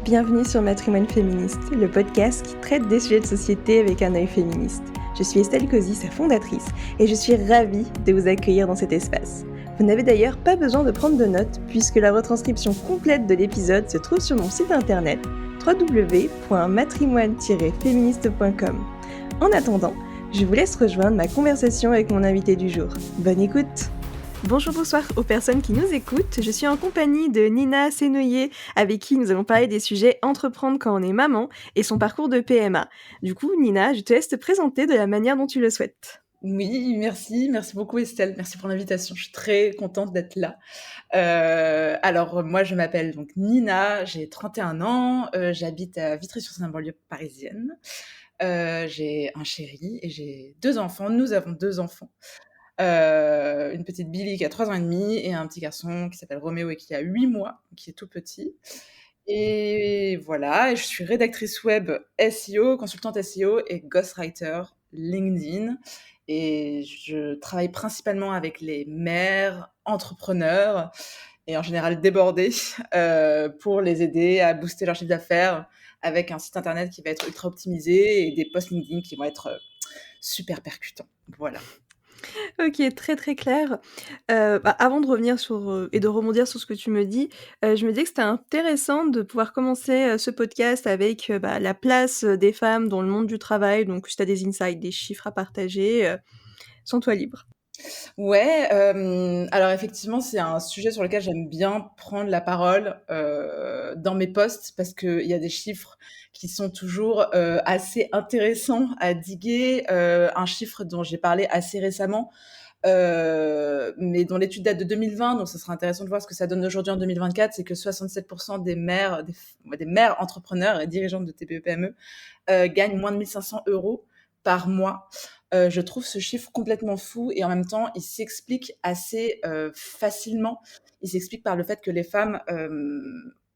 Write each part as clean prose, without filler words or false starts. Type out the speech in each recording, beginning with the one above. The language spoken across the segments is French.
Bienvenue sur Matrimoine Féministe, le podcast qui traite des sujets de société avec un œil féministe. Je suis Estelle Cozy, sa fondatrice, et je suis ravie de vous accueillir dans cet espace. Vous n'avez d'ailleurs pas besoin de prendre de notes, puisque la retranscription complète de l'épisode se trouve sur mon site internet www.matrimoine-féministe.com. En attendant, je vous laisse rejoindre ma conversation avec mon invité du jour. Bonne écoute! Bonjour, bonsoir aux personnes qui nous écoutent. Je suis en compagnie de Nina Senoyer, avec qui nous allons parler des sujets entreprendre quand on est maman et son parcours de PMA. Du coup, Nina, je te laisse te présenter de la manière dont tu le souhaites. Oui, merci beaucoup Estelle, merci pour l'invitation, je suis très contente d'être là. Alors moi je m'appelle donc Nina, j'ai 31 ans, j'habite à Vitry-sur-Seine, banlieue parisienne. J'ai un chéri et j'ai 2 enfants, nous avons 2 enfants. Une petite Billy qui a 3 ans et demi et un petit garçon qui s'appelle Roméo et qui a 8 mois, qui est tout petit. Et voilà, et je suis rédactrice web SEO, consultante SEO et ghostwriter LinkedIn. Et je travaille principalement avec les mères, entrepreneurs et en général débordées pour les aider à booster leur chiffre d'affaires avec un site internet qui va être ultra optimisé et des posts LinkedIn qui vont être super percutants. Voilà. Ok, très très clair. Avant de revenir sur et de rebondir sur ce que tu me dis, je me dis que c'était intéressant de pouvoir commencer ce podcast avec la place des femmes dans le monde du travail. Donc, si tu as des insights, des chiffres à partager, sens-toi libre. Ouais, alors effectivement, c'est un sujet sur lequel j'aime bien prendre la parole, dans mes posts parce qu'il y a des chiffres qui sont toujours, assez intéressants à diguer. Un chiffre dont j'ai parlé assez récemment, mais dont l'étude date de 2020, donc ça sera intéressant de voir ce que ça donne aujourd'hui en 2024, c'est que 67 des mères, des mères entrepreneurs et dirigeantes de TPE-PME, gagnent moins de 1 500 € par mois. Je trouve ce chiffre complètement fou et en même temps, il s'explique assez facilement. Il s'explique par le fait que les femmes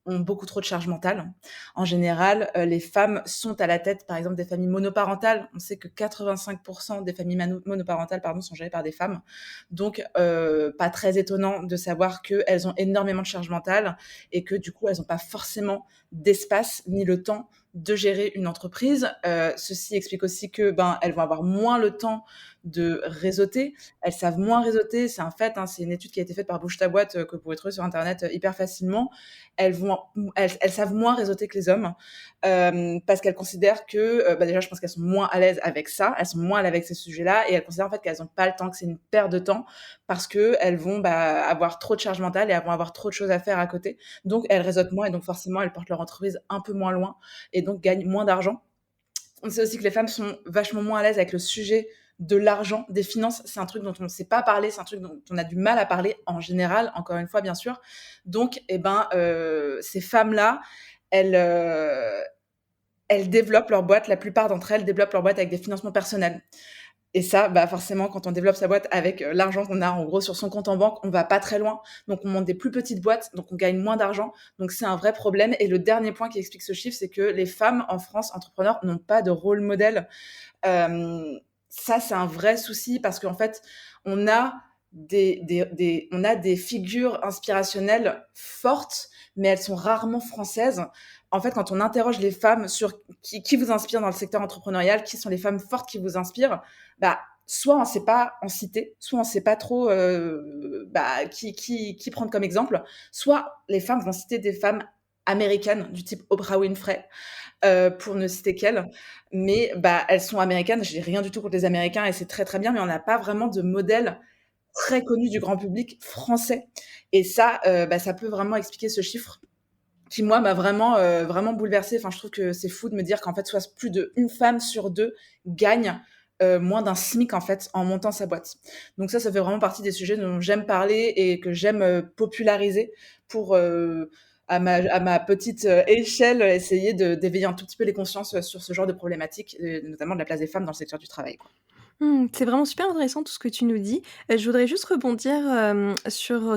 ont beaucoup trop de charge mentale. En général, les femmes sont à la tête, par exemple, des familles monoparentales. On sait que 85% des familles monoparentales sont gérées par des femmes. Donc, pas très étonnant de savoir qu'elles ont énormément de charge mentale et que du coup, elles n'ont pas forcément d'espace ni le temps de gérer une entreprise. Ceci explique aussi que elles vont avoir moins le temps de réseauter. Elles savent moins réseauter, c'est un fait, hein, c'est une étude qui a été faite par Bouge ta boîte que vous pouvez trouver sur internet hyper facilement. Elles savent moins réseauter que les hommes parce qu'elles considèrent que déjà je pense qu'elles sont moins à l'aise avec ça, elles sont moins à l'aise avec ces sujets-là et elles considèrent en fait qu'elles n'ont pas le temps, que c'est une perte de temps parce que elles vont avoir trop de charge mentale et elles vont avoir trop de choses à faire à côté. Donc elles réseautent moins et donc forcément elles portent leur entreprise un peu moins loin et donc gagnent moins d'argent. On sait aussi que les femmes sont vachement moins à l'aise avec le sujet de l'argent, des finances. C'est un truc dont on ne sait pas parler, c'est un truc dont on a du mal à parler en général, encore une fois, bien sûr. Donc, ces femmes-là, elles développent leur boîte, la plupart d'entre elles développent leur boîte avec des financements personnels. Et ça, forcément, quand on développe sa boîte avec l'argent qu'on a en gros sur son compte en banque, on va pas très loin. Donc, on monte des plus petites boîtes, donc on gagne moins d'argent. Donc, c'est un vrai problème. Et le dernier point qui explique ce chiffre, c'est que les femmes en France, entrepreneurs, n'ont pas de rôle modèle. Ça, c'est un vrai souci parce qu'en fait, on a des figures inspirationnelles fortes, mais elles sont rarement françaises. En fait, quand on interroge les femmes sur qui vous inspire dans le secteur entrepreneurial, qui sont les femmes fortes qui vous inspirent, soit on ne sait pas en citer, soit on ne sait pas trop qui prendre comme exemple, soit les femmes vont citer des femmes américaines du type Oprah Winfrey, pour ne citer qu'elles. Mais elles sont américaines, j'ai rien du tout contre les Américains et c'est très, très bien, mais on n'a pas vraiment de modèle très connu du grand public français. Et ça, ça peut vraiment expliquer ce chiffre qui, moi, m'a vraiment bouleversée. Enfin, je trouve que c'est fou de me dire qu'en fait, soit plus d'une femme sur deux gagne moins d'un SMIC, en fait, en montant sa boîte. Donc ça fait vraiment partie des sujets dont j'aime parler et que j'aime populariser pour, à ma petite échelle, essayer d'éveiller un tout petit peu les consciences sur ce genre de problématiques, notamment de la place des femmes dans le secteur du travail, quoi. C'est vraiment super intéressant tout ce que tu nous dis. Je voudrais juste rebondir sur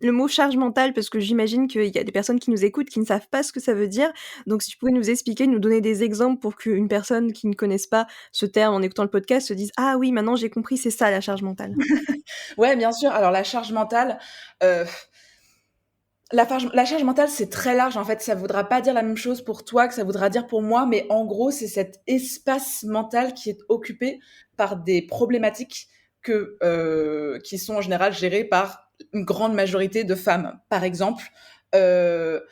le mot charge mentale, parce que j'imagine qu'il y a des personnes qui nous écoutent qui ne savent pas ce que ça veut dire. Donc, si tu pouvais nous expliquer, nous donner des exemples pour qu'une personne qui ne connaisse pas ce terme en écoutant le podcast se dise « Ah oui, maintenant j'ai compris, c'est ça la charge mentale ». Ouais, bien sûr. Alors, la charge mentale, La charge mentale, c'est très large, en fait. Ça voudra pas dire la même chose pour toi que ça voudra dire pour moi, mais en gros, c'est cet espace mental qui est occupé par des problématiques qui sont en général gérées par une grande majorité de femmes. Par exemple, heu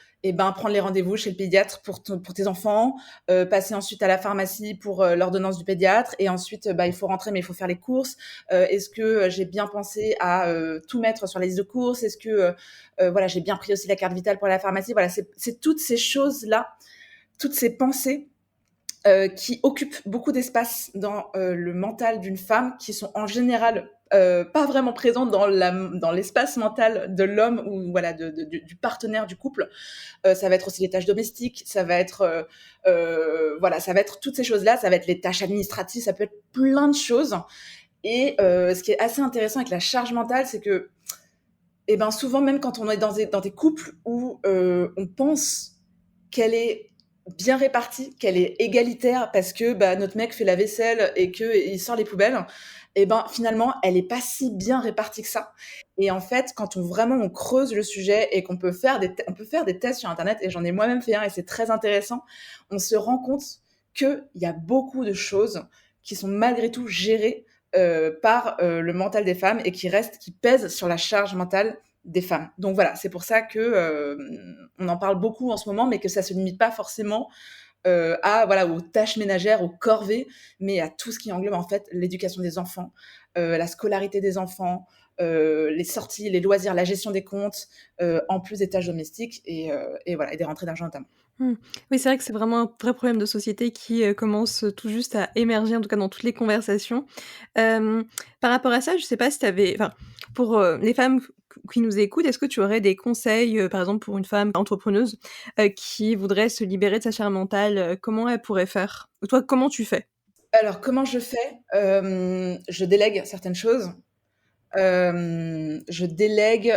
prendre les rendez-vous chez le pédiatre pour tes enfants, passer ensuite à la pharmacie pour, l'ordonnance du pédiatre et ensuite, il faut rentrer mais il faut faire les courses. Est-ce que, j'ai bien pensé à, tout mettre sur la liste de courses? Est-ce que, voilà, j'ai bien pris aussi la carte vitale pour la pharmacie? Voilà, c'est toutes ces choses-là, toutes ces pensées, qui occupent beaucoup d'espace dans, le mental d'une femme, qui sont en général, pas vraiment présentes dans l'espace mental de l'homme ou voilà du partenaire du couple. Ça va être aussi les tâches domestiques, ça va être, voilà, ça va être toutes ces choses-là, ça va être les tâches administratives, ça peut être plein de choses et ce qui est assez intéressant avec la charge mentale, c'est que, souvent même quand on est dans des couples où, on pense qu'elle est bien répartie, qu'elle est égalitaire parce que, notre mec fait la vaisselle et qu'il sort les poubelles finalement, elle est pas si bien répartie que ça et en fait, quand on creuse le sujet et qu'on peut faire des tests sur internet et j'en ai moi-même fait un et c'est très intéressant. On se rend compte qu'il y a beaucoup de choses qui sont malgré tout gérées, par, le mental des femmes et qui pèsent sur la charge mentale des femmes. Donc voilà, c'est pour ça que, on en parle beaucoup en ce moment, mais que ça se limite pas forcément, aux tâches ménagères, aux corvées, mais à tout ce qui englobe en fait l'éducation des enfants, la scolarité des enfants, les sorties, les loisirs, la gestion des comptes, en plus des tâches domestiques et voilà et des rentrées d'argent notamment. Mmh. Oui, c'est vrai que c'est vraiment un vrai problème de société qui, commence, tout juste à émerger, en tout cas dans toutes les conversations. Hem, Par rapport à ça, je sais pas si tu avais enfin, pour, les femmes qui nous écoutent, est-ce que tu aurais des conseils, par exemple pour une femme entrepreneuse, qui voudrait se libérer de sa charge mentale, comment elle pourrait faire? Ou toi, comment tu fais? Alors comment je fais? Je délègue certaines choses. Je délègue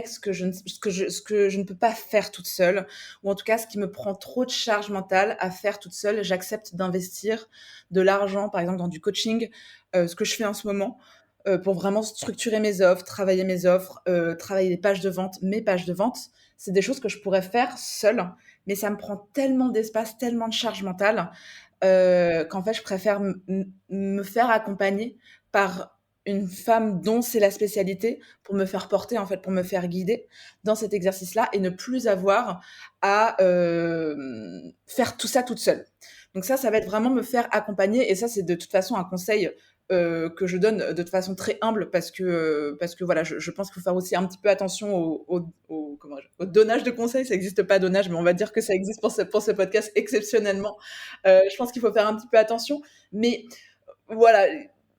ce que je ne peux pas faire toute seule ou en tout cas ce qui me prend trop de charge mentale à faire toute seule. J'accepte d'investir de l'argent, par exemple dans du coaching, ce que je fais en ce moment, pour vraiment structurer mes offres, travailler les pages de vente, mes pages de vente. C'est des choses que je pourrais faire seule, mais ça me prend tellement d'espace, tellement de charge mentale, qu'en fait je préfère me faire accompagner par une femme dont c'est la spécialité pour me faire porter, en fait, pour me faire guider dans cet exercice-là et ne plus avoir à, faire tout ça toute seule. Donc ça va être vraiment me faire accompagner et ça, c'est de toute façon un conseil, que je donne de toute façon très humble parce que voilà, je pense qu'il faut faire aussi un petit peu attention au comment dire? Au donnage de conseils. Ça existe pas donnage, mais on va dire que ça existe pour ce podcast exceptionnellement. Je pense qu'il faut faire un petit peu attention, mais voilà,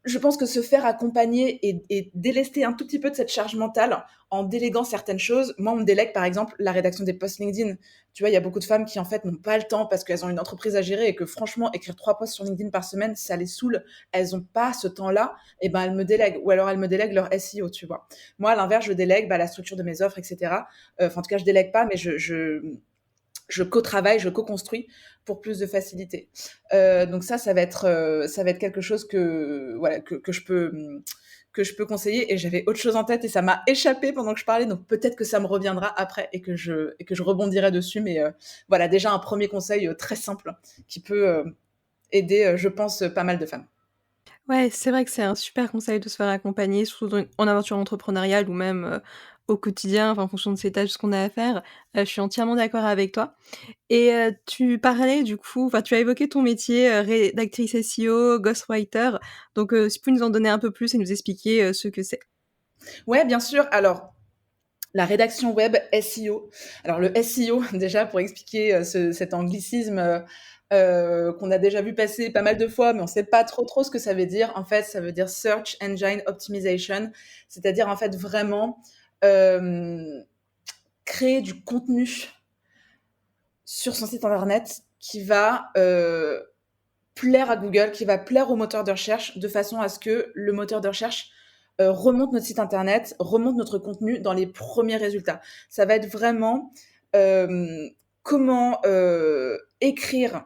je pense que se faire accompagner et délester un tout petit peu de cette charge mentale en déléguant certaines choses. Moi, on me délègue, par exemple, la rédaction des posts LinkedIn. Tu vois, il y a beaucoup de femmes qui, en fait, n'ont pas le temps parce qu'elles ont une entreprise à gérer et que franchement, écrire 3 posts sur LinkedIn par semaine, ça les saoule. Elles ont pas ce temps-là et elles me délèguent ou alors elles me délèguent leur SEO, tu vois? Moi, à l'inverse, je délègue, la structure de mes offres et cetera. Enfin, en tout cas, je délègue pas, mais je co-travaille, je co-construis pour plus de facilité. Donc ça va être quelque chose que voilà que je peux conseiller et j'avais autre chose en tête et ça m'a échappé pendant que je parlais donc peut-être que ça me reviendra après et que je rebondirai dessus mais voilà déjà un premier conseil, très simple qui peut, aider, je pense, pas mal de femmes. Ouais, c'est vrai que c'est un super conseil de se faire accompagner, surtout en aventure entrepreneuriale ou même, au quotidien, enfin, en fonction de ses tâches, ce qu'on a à faire. Je suis entièrement d'accord avec toi et tu parlais du coup enfin, tu as évoqué ton métier, rédactrice SEO, ghostwriter, donc si tu peux nous en donner un peu plus et nous expliquer, ce que c'est? Ouais, bien sûr. Alors la rédaction web SEO. Alors le SEO déjà pour expliquer, cet anglicisme, qu'on a déjà vu passer pas mal de fois, mais on sait pas trop ce que ça veut dire. En fait, ça veut dire Search Engine Optimization, c'est-à-dire en fait vraiment, hem, créer du contenu sur son site internet qui va, plaire à Google, qui va plaire au moteur de recherche de façon à ce que le moteur de recherche, remonte notre site internet, remonte notre contenu dans les premiers résultats. Ça va être vraiment, comment, écrire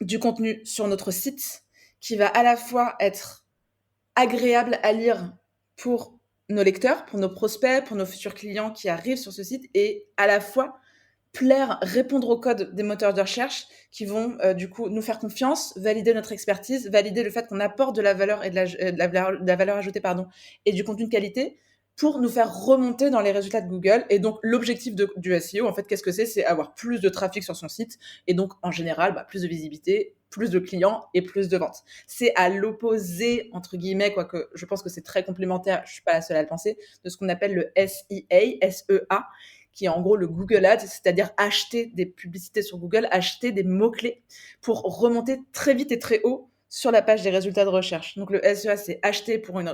du contenu sur notre site qui va à la fois être agréable à lire pour nos lecteurs, pour nos prospects, pour nos futurs clients qui arrivent sur ce site et à la fois plaire, répondre aux codes des moteurs de recherche qui vont du coup nous faire confiance, valider notre expertise, valider le fait qu'on apporte de la valeur et de la valeur ajoutée pardon, et du contenu de qualité pour nous faire remonter dans les résultats de Google. Et donc l'objectif du SEO, en fait, qu'est-ce que c'est avoir plus de trafic sur son site et donc en général plus de visibilité, plus de clients et plus de ventes. C'est à l'opposé, entre guillemets, quoique je pense que c'est très complémentaire, je suis pas la seule à le penser, de ce qu'on appelle le SEA, SEA, qui est en gros le Google Ads, c'est-à-dire acheter des publicités sur Google, acheter des mots-clés pour remonter très vite et très haut sur la page des résultats de recherche. Donc le SEA, c'est acheter pour une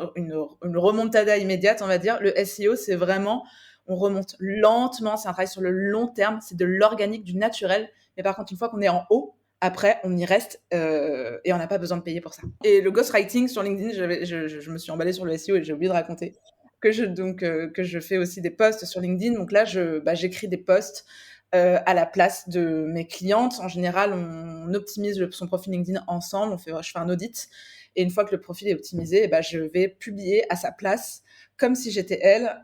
remontada immédiate, on va dire. Le SEO, c'est vraiment, on remonte lentement, c'est un travail sur le long terme, c'est de l'organique, du naturel. Mais par contre, une fois qu'on est en haut, après, on y reste et on n'a pas besoin de payer pour ça. Et le ghostwriting sur LinkedIn, je me suis emballée sur le SEO et j'ai oublié de raconter que je fais aussi des posts sur LinkedIn. Donc là, j'écris des posts à la place de mes clientes. En général, on optimise son profil LinkedIn ensemble. Je fais un audit. Et une fois que le profil est optimisé, je vais publier à sa place, comme si j'étais elle,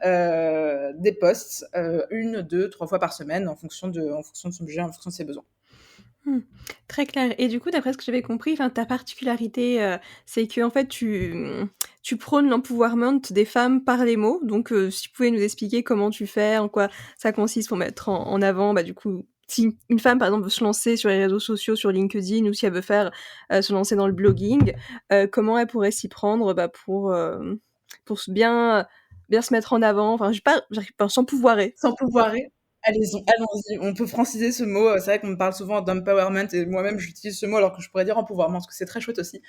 des posts 1, 2, 3 fois par semaine en fonction de son budget, en fonction de ses besoins. Très clair. Et du coup, d'après ce que j'avais compris, ta particularité, c'est qu'en fait, tu prônes l'empowerment des femmes par les mots. Donc, si tu pouvais nous expliquer comment tu fais, en quoi ça consiste pour mettre en avant, du coup, si une femme, par exemple, veut se lancer sur les réseaux sociaux, sur LinkedIn, ou si elle veut se lancer dans le blogging, comment elle pourrait s'y prendre, pour bien se mettre en avant? Enfin, s'empouvoirer. S'empouvoirer. Allons-y. On peut franciser ce mot. C'est vrai qu'on me parle souvent d'empowerment et moi-même, j'utilise ce mot alors que je pourrais dire empouvoirment parce que c'est très chouette aussi.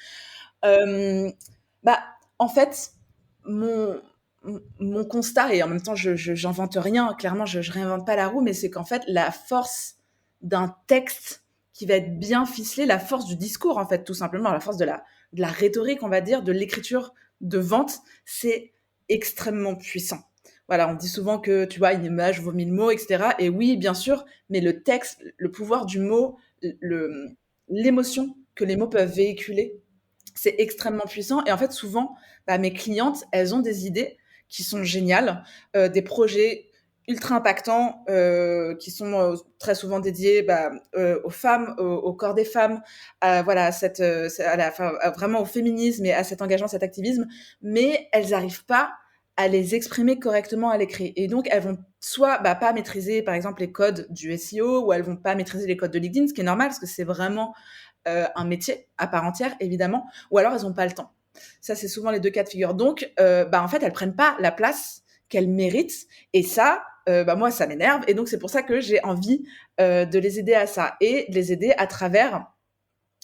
En fait, mon constat, et en même temps, j'invente rien. Clairement, je réinvente pas la roue, mais c'est qu'en fait, la force d'un texte qui va être bien ficelé, la force du discours, en fait, tout simplement, la force de la rhétorique, on va dire, de l'écriture de vente, c'est extrêmement puissant. Voilà, on dit souvent que, tu vois, une image vaut 1000 mots, etc. Et oui, bien sûr, mais le texte, le pouvoir du mot, l'émotion que les mots peuvent véhiculer, c'est extrêmement puissant. Et en fait, souvent, mes clientes, elles ont des idées qui sont géniales, des projets ultra impactants qui sont très souvent dédiés aux femmes, au corps des femmes, vraiment au féminisme et à cet engagement, cet activisme, mais elles n'arrivent pas à les exprimer correctement à l'écrit. Et donc, elles vont soit pas maîtriser, par exemple, les codes du SEO, ou elles vont pas maîtriser les codes de LinkedIn, ce qui est normal, parce que c'est vraiment un métier à part entière, évidemment, ou alors elles n'ont pas le temps. Ça, c'est souvent les deux cas de figure. Donc, en fait, elles prennent pas la place qu'elles méritent. Et ça, moi, ça m'énerve. Et donc, c'est pour ça que j'ai envie de les aider à ça et de les aider à travers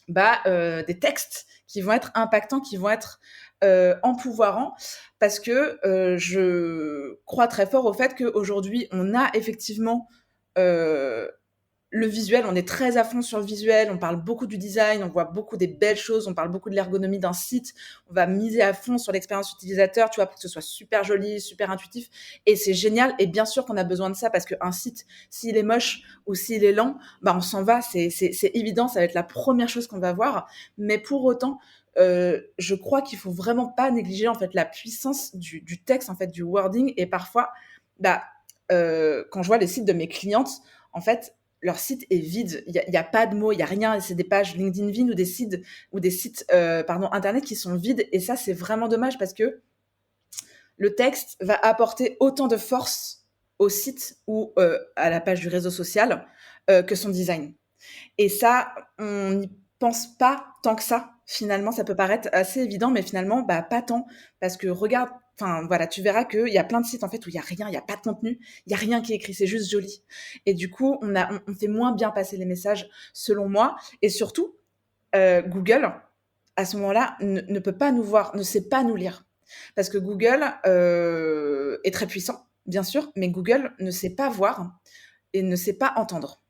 des textes qui vont être impactants, qui vont être empouvoirants, parce que je crois très fort au fait qu'aujourd'hui, on a effectivement le visuel, on est très à fond sur le visuel, on parle beaucoup du design, on voit beaucoup des belles choses, on parle beaucoup de l'ergonomie d'un site, on va miser à fond sur l'expérience utilisateur, tu vois, pour que ce soit super joli, super intuitif, et c'est génial. Et bien sûr qu'on a besoin de ça, parce qu'un site, s'il est moche ou s'il est lent, on s'en va, c'est évident, ça va être la première chose qu'on va voir. Mais pour autant, je crois qu'il faut vraiment pas négliger en fait la puissance du texte, en fait, du wording. Et parfois, quand je vois les sites de mes clientes, en fait, leur site est vide, il y a pas de mots, il y a rien, c'est des pages LinkedIn vides ou des sites internet qui sont vides. Et ça, c'est vraiment dommage, parce que le texte va apporter autant de force au site ou à la page du réseau social que son design. Et ça, on n'y pense pas tant que ça. Finalement, ça peut paraître assez évident, mais finalement, pas tant, parce que regarde, tu verras qu'il y a plein de sites en fait où il y a rien, il y a pas de contenu, il y a rien qui est écrit, c'est juste joli. Et du coup, on fait moins bien passer les messages, selon moi. Et surtout, Google, à ce moment-là, ne peut pas nous voir, ne sait pas nous lire, parce que Google est très puissant, bien sûr, mais Google ne sait pas voir et ne sait pas entendre.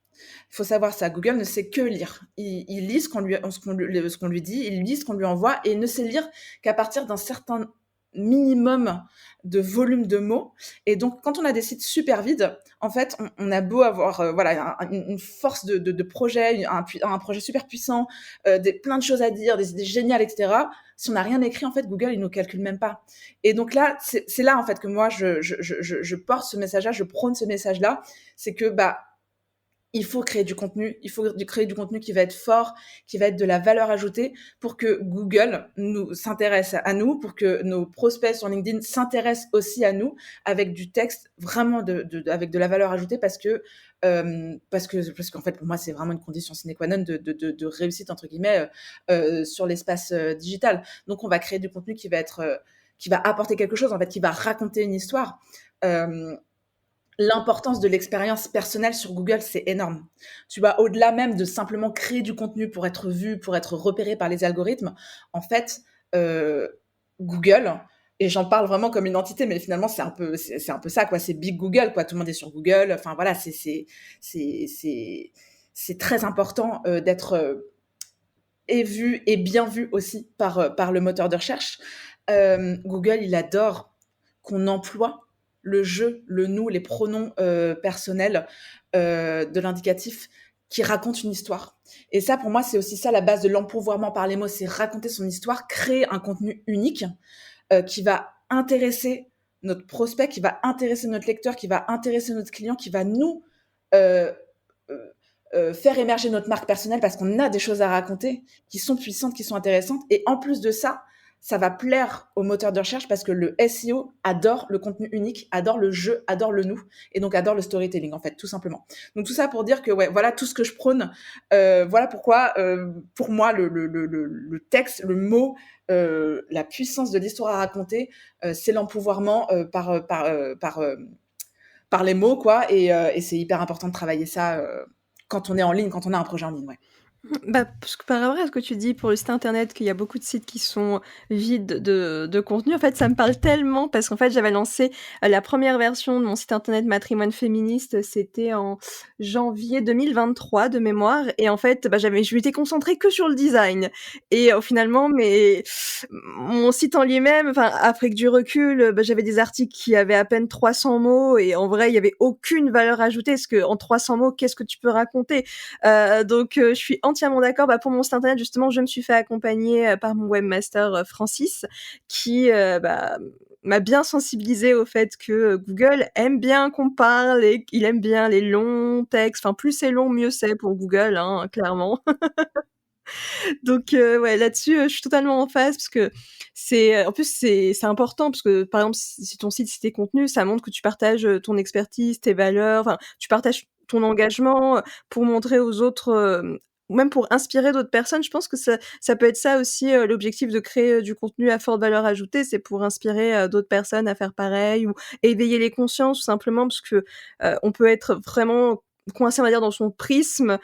Il faut savoir ça, Google ne sait que lire. Il lit ce qu'on lui dit, il lit ce qu'on lui envoie, et il ne sait lire qu'à partir d'un certain minimum de volume de mots. Et donc, quand on a des sites super vides, en fait, on a beau avoir voilà, une force de projet, un projet super puissant, plein de choses à dire, des idées géniales, etc. Si on n'a rien écrit, en fait, Google, il nous calcule même pas. Et donc là, c'est là, en fait, que moi, je porte ce message-là, je prône ce message-là. C'est que, il faut créer du contenu, il faut créer du contenu qui va être fort, qui va être de la valeur ajoutée pour que Google s'intéresse à nous, pour que nos prospects sur LinkedIn s'intéressent aussi à nous avec du texte vraiment avec de la valeur ajoutée parce qu'en fait pour moi c'est vraiment une condition sine qua non de réussite entre guillemets sur l'espace digital. Donc on va créer du contenu qui va apporter quelque chose en fait, qui va raconter une histoire. L'importance de l'expérience personnelle sur Google, c'est énorme. Tu vois, au-delà même de simplement créer du contenu pour être vu, pour être repéré par les algorithmes, en fait, Google, et j'en parle vraiment comme une entité, mais finalement, c'est un peu ça, quoi. C'est Big Google, quoi. Tout le monde est sur Google. Enfin, voilà, c'est très important d'être et vu et bien vu aussi par le moteur de recherche. Google, il adore qu'on emploie le je, le nous, les pronoms personnels de l'indicatif qui raconte une histoire. Et ça, pour moi, c'est aussi ça la base de l'empouvoirment par les mots, c'est raconter son histoire, créer un contenu unique qui va intéresser notre prospect, qui va intéresser notre lecteur, qui va intéresser notre client, qui va nous euh, faire émerger notre marque personnelle parce qu'on a des choses à raconter qui sont puissantes, qui sont intéressantes. Et en plus de ça, ça va plaire aux moteurs de recherche parce que le SEO adore le contenu unique, adore le jeu, adore le nous, et donc adore le storytelling, en fait, tout simplement. Donc tout ça pour dire que, ouais, voilà tout ce que je prône. Voilà pourquoi, pour moi, le texte, le mot, la puissance de l'histoire à raconter, c'est l'empouvoirment par les mots, quoi. Et c'est hyper important de travailler ça quand on est en ligne, quand on a un projet en ligne, ouais. Bah, parce que par rapport à ce que tu dis pour le site internet, qu'il y a beaucoup de sites qui sont vides de contenu, en fait, ça me parle tellement parce qu'en fait, j'avais lancé la première version de mon site internet Matrimoine Féministe, c'était en janvier 2023 de mémoire, et en fait, je m'étais concentrée que sur le design. Et finalement, mon site en lui-même, enfin, après que du recul, j'avais des articles qui avaient à peine 300 mots, et en vrai, il y avait aucune valeur ajoutée, parce que en 300 mots, qu'est-ce que tu peux raconter? Donc, je suis entièrement d'accord. Pour mon site internet, justement, je me suis fait accompagner par mon webmaster Francis, qui m'a bien sensibilisée au fait que Google aime bien qu'on parle et il aime bien les longs textes. Enfin, plus c'est long, mieux c'est pour Google, hein, clairement. Donc, ouais, là-dessus, je suis totalement en phase parce que en plus, c'est important parce que, par exemple, si ton site, si tes contenus, ça montre que tu partages ton expertise, tes valeurs, enfin, tu partages ton engagement pour montrer aux autres, ou même pour inspirer d'autres personnes. Je pense que ça peut être ça aussi, l'objectif de créer du contenu à forte valeur ajoutée, c'est pour inspirer d'autres personnes à faire pareil ou éveiller les consciences, tout simplement, parce que on peut être vraiment coincé, on va dire, dans son prisme.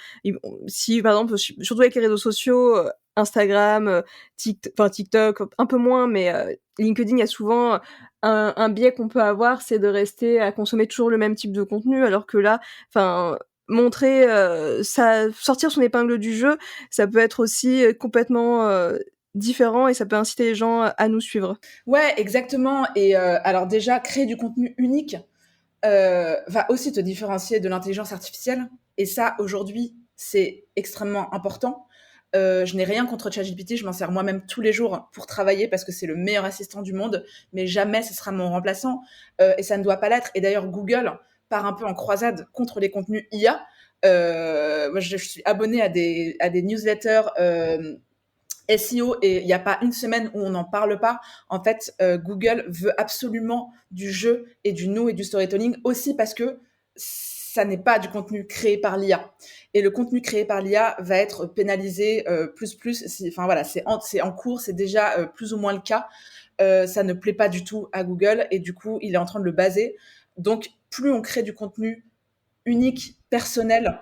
Si, par exemple, surtout avec les réseaux sociaux, Instagram, TikTok, un peu moins, mais LinkedIn, il y a souvent un biais qu'on peut avoir, c'est de rester à consommer toujours le même type de contenu, alors que là, enfin, montrer sortir son épingle du jeu, ça peut être aussi complètement différent, et ça peut inciter les gens à nous suivre. Ouais, exactement. Et alors déjà, créer du contenu unique va aussi te différencier de l'intelligence artificielle. Et ça, aujourd'hui, c'est extrêmement important. Je n'ai rien contre ChatGPT, je m'en sers moi-même tous les jours pour travailler parce que c'est le meilleur assistant du monde, mais jamais ce sera mon remplaçant et ça ne doit pas l'être. Et d'ailleurs, Google part un peu en croisade contre les contenus IA. Moi, je suis abonnée à des newsletters SEO et il n'y a pas une semaine où on n'en parle pas. En fait, Google veut absolument du jeu et du nous et du storytelling aussi parce que ça n'est pas du contenu créé par l'IA. Et le contenu créé par l'IA va être pénalisé enfin voilà, c'est en cours, c'est déjà plus ou moins le cas. Ça ne plaît pas du tout à Google et du coup, il est en train de le baser. Donc, plus on crée du contenu unique, personnel,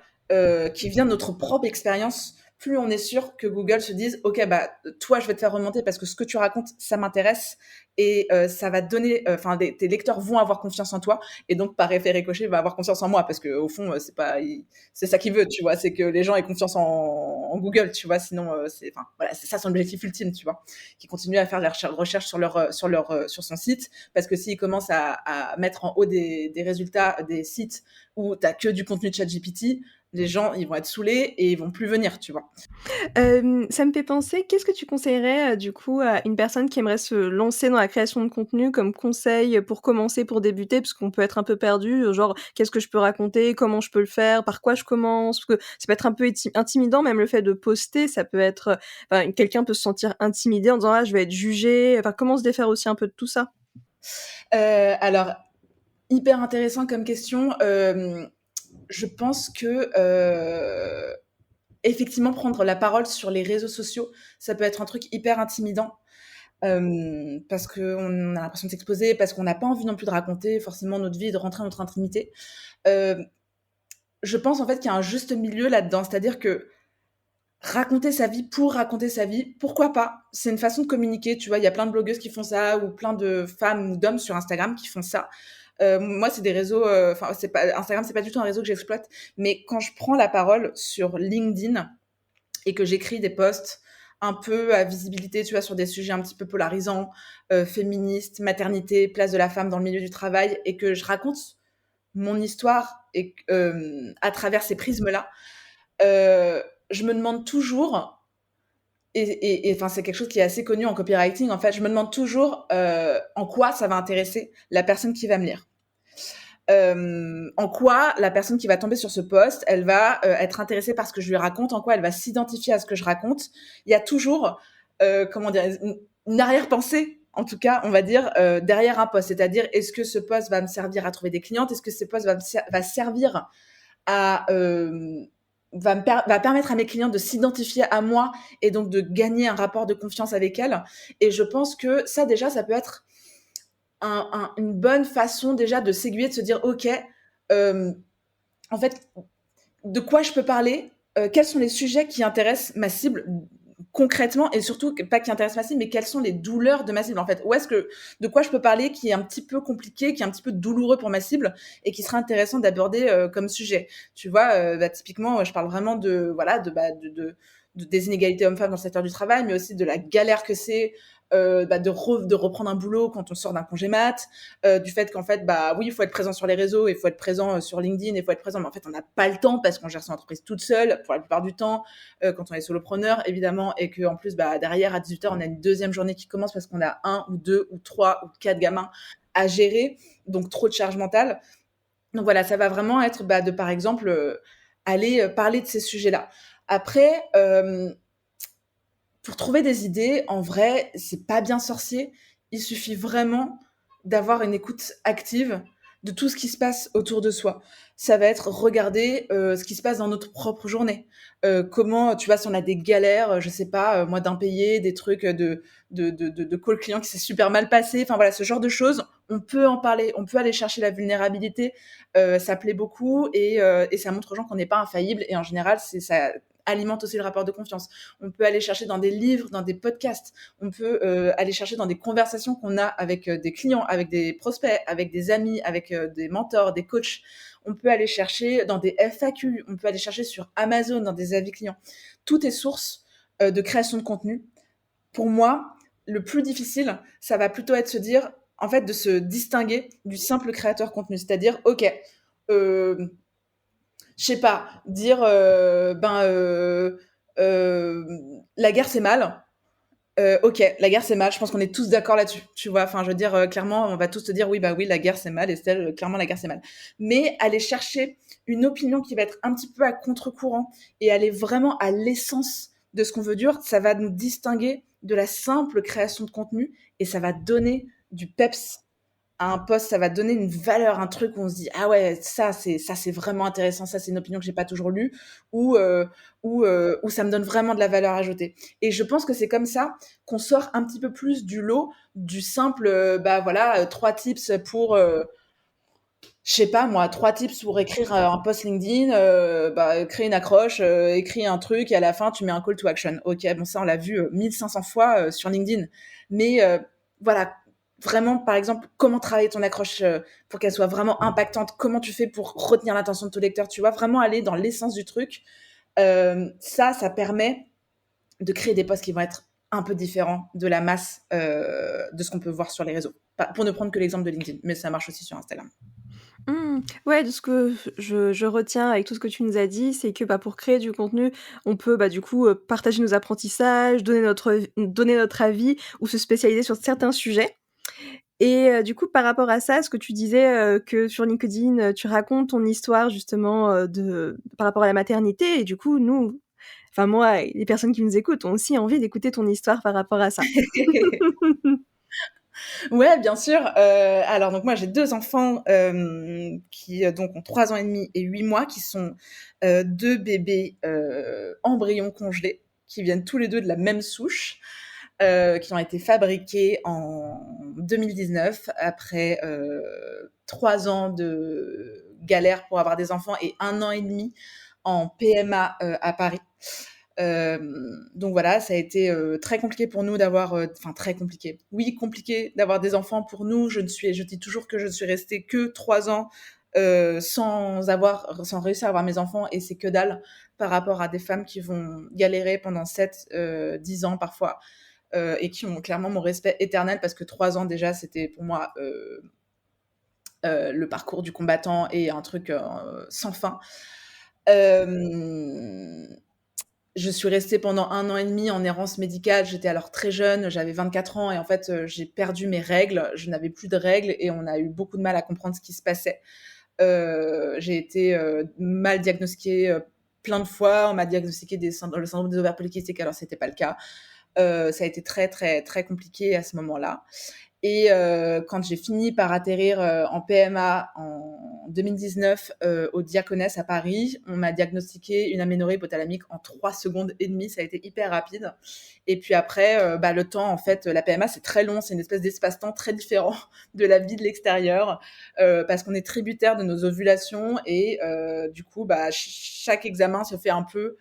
qui vient de notre propre expérience, plus on est sûr que Google se dise: «OK, bah, toi, je vais te faire remonter parce que ce que tu racontes, ça m'intéresse et ça va te donner, enfin, tes lecteurs vont avoir confiance en toi et donc par effet ricochet, va avoir confiance en moi» parce qu'au fond, c'est ça qu'il veut, tu vois? C'est que les gens aient confiance en Google, tu vois? Sinon, c'est enfin, voilà, c'est ça son objectif ultime, tu vois? Qu'ils continuent à faire des recherches sur son site parce que s'ils commencent à mettre en haut des résultats des sites où tu as que du contenu de ChatGPT, les gens, ils vont être saoulés et ils vont plus venir, tu vois? Ça me fait penser, qu'est-ce que tu conseillerais, du coup, à une personne qui aimerait se lancer dans la création de contenu comme conseil, pour commencer, pour débuter? Parce qu'on peut être un peu perdu, genre: «Qu'est-ce que je peux raconter? Comment je peux le faire? Par quoi je commence?» Parce que ça peut être un peu intimidant, même le fait de poster, ça peut être, enfin, quelqu'un peut se sentir intimidé en disant: «Ah, je vais être jugé». Enfin, comment se défaire aussi un peu de tout ça? Alors, hyper intéressant comme question. Je pense que, effectivement, prendre la parole sur les réseaux sociaux, ça peut être un truc hyper intimidant, parce qu'on a l'impression de s'exposer, parce qu'on n'a pas envie non plus de raconter forcément notre vie, de rentrer dans notre intimité. Hem, je pense en fait qu'il y a un juste milieu là-dedans, c'est-à-dire que raconter sa vie pour raconter sa vie, pourquoi pas? C'est une façon de communiquer, tu vois? Il y a plein de blogueuses qui font ça ou plein de femmes ou d'hommes sur Instagram qui font ça. Moi, c'est des réseaux, enfin, c'est pas Instagram, c'est pas du tout un réseau que j'exploite, mais quand je prends la parole sur LinkedIn et que j'écris des posts un peu à visibilité, tu vois, sur des sujets un petit peu polarisants, féministes, maternité, place de la femme dans le milieu du travail et que je raconte mon histoire et à travers ces prismes-là, heu, je me demande toujours et enfin, c'est quelque chose qui est assez connu en copywriting, en fait, je me demande toujours, en quoi ça va intéresser la personne qui va me lire. En quoi la personne qui va tomber sur ce post, elle va, être intéressée par ce que je lui raconte, en quoi elle va s'identifier à ce que je raconte. Il y a toujours, comment dire? Une arrière-pensée, en tout cas, on va dire, derrière un post. C'est-à-dire, est-ce que ce post va me servir à trouver des clientes? Est-ce que ce post va servir à, va permettre à mes clients de s'identifier à moi et donc de gagner un rapport de confiance avec elles? Et je pense que ça, déjà, ça peut être une bonne façon déjà de s'aiguiller, de se dire: «OK, en fait, de quoi je peux parler? Quels sont les sujets qui intéressent ma cible concrètement et surtout pas qui intéressent ma cible, mais quelles sont les douleurs de ma cible, en fait? Où est-ce que de quoi je peux parler qui est un petit peu compliqué, qui est un petit peu douloureux pour ma cible et qui serait intéressant d'aborder, comme sujet?» Tu vois? Typiquement, je parle vraiment de voilà, des inégalités hommes-femmes dans le secteur du travail, mais aussi de la galère que c'est, de reprendre un boulot quand on sort d'un congé mat, du fait qu'en fait, bah, oui, il faut être présent sur les réseaux, il faut être présent, sur LinkedIn, il faut être présent, mais en fait, on n'a pas le temps parce qu'on gère son entreprise toute seule pour la plupart du temps, quand on est solopreneur évidemment et qu'en plus, bah, derrière à 18h, on a une deuxième journée qui commence parce qu'on a un ou 2 ou 3 ou 4 gamins à gérer, donc trop de charge mentale. Donc voilà, ça va vraiment être, bah, de par exemple, aller, parler de ces sujets-là. Après, pour trouver des idées, en vrai, c'est pas bien sorcier. Il suffit vraiment d'avoir une écoute active de tout ce qui se passe autour de soi. Ça va être regarder, ce qui se passe dans notre propre journée. Comment, tu vois, si on a des galères, je sais pas, moi d'impayés, des trucs, de call client qui s'est super mal passé, enfin voilà, ce genre de choses, on peut en parler, on peut aller chercher la vulnérabilité, ça plaît beaucoup et ça montre aux gens qu'on n'est pas infaillible et en général, ça alimente aussi le rapport de confiance. On peut aller chercher dans des livres, dans des podcasts, on peut, aller chercher dans des conversations qu'on a avec, des clients, avec des prospects, avec des amis, avec, des mentors, des coachs. On peut aller chercher dans des FAQ, on peut aller chercher sur Amazon, dans des avis clients. Tout est source, de création de contenu. Pour moi, le plus difficile, ça va plutôt être se dire, en fait, de se distinguer du simple créateur contenu. C'est-à-dire, OK, hem je sais pas, dire, «La guerre, c'est mal». OK, la guerre, c'est mal. Je pense qu'on est tous d'accord là-dessus, tu vois? Enfin, je veux dire, clairement, on va tous te dire: «Oui, bah, oui, la guerre, c'est mal» Estelle, clairement, la guerre, c'est mal. Mais aller chercher une opinion qui va être un petit peu à contre-courant et aller vraiment à l'essence de ce qu'on veut dire, ça va nous distinguer de la simple création de contenu et ça va donner du peps à un poste, ça va donner une valeur, un truc où on se dit: «Ah ouais, ça c'est vraiment intéressant, ça c'est une opinion que j'ai pas toujours lue» ou ou ça me donne vraiment de la valeur ajoutée et je pense que c'est comme ça qu'on sort un petit peu plus du lot du simple, bah, voilà, 3 tips pour, Je sais pas moi, 3 tips pour écrire, un post LinkedIn, bah, créer une accroche, écris un truc et à la fin tu mets un call to action. OK, bon ça on l'a vu, 1 500 fois, sur LinkedIn. Mais, voilà, vraiment par exemple, comment travailler ton accroche, pour qu'elle soit vraiment impactante? Comment tu fais pour retenir l'attention de ton lecteur? Tu vois? Vraiment aller dans l'essence du truc. Ça permet de créer des posts qui vont être un peu différents de la masse, de ce qu'on peut voir sur les réseaux. Pas pour ne prendre que l'exemple de LinkedIn, mais ça marche aussi sur Instagram. Mmh. Ouais, de ce que je retiens avec tout ce que tu nous as dit, c'est que, bah, pour créer du contenu, on peut, bah, du coup, partager nos apprentissages, donner notre avis ou se spécialiser sur certains sujets et du coup, par rapport à ça, ce que tu disais, que sur LinkedIn, tu racontes ton histoire justement, de par rapport à la maternité et du coup, nous, enfin moi et les personnes qui nous écoutent ont aussi envie d'écouter ton histoire par rapport à ça. Ouais, bien sûr. Alors donc moi j'ai 2 enfants, qui, donc ont 3 ans et demi et 8 mois, qui sont, 2 bébés, embryons congelés, qui viennent tous les 2 de la même souche, qui ont été fabriqués en 2019 après, 3 ans de galère pour avoir des enfants et 1 an et demi en PMA, à Paris. Donc voilà, ça a été, très compliqué pour nous d'avoir, enfin très compliqué. Oui, compliqué d'avoir des enfants pour nous. Je dis toujours que je ne suis restée que 3 ans, sans réussir à avoir mes enfants et c'est que dalle par rapport à des femmes qui vont galérer pendant 7, 10 ans parfois, et qui ont clairement mon respect éternel parce que 3 ans déjà, c'était pour moi, le parcours du combattant et un truc, sans fin. Hem Je suis restée pendant 1 an et demi en errance médicale. J'étais alors très jeune, j'avais 24 ans et en fait, j'ai perdu mes règles. Je n'avais plus de règles et on a eu beaucoup de mal à comprendre ce qui se passait. J'ai été, mal diagnostiquée, plein de fois. On m'a diagnostiqué le syndrome des ovaires polykystiques, alors c'était pas le cas. Ça a été très, très, très compliqué à ce moment-là. Et quand j'ai fini par atterrir, en PMA en 2019, au Diaconesse à Paris, on m'a diagnostiqué une aménorrhée hypothalamique en 3 secondes et demie. Ça a été hyper rapide et puis après, bah, le temps en fait, la PMA c'est très long, c'est une espèce d'espace-temps très différent de la vie de l'extérieur, parce qu'on est tributaire de nos ovulations et du coup, bah, chaque examen se fait un peu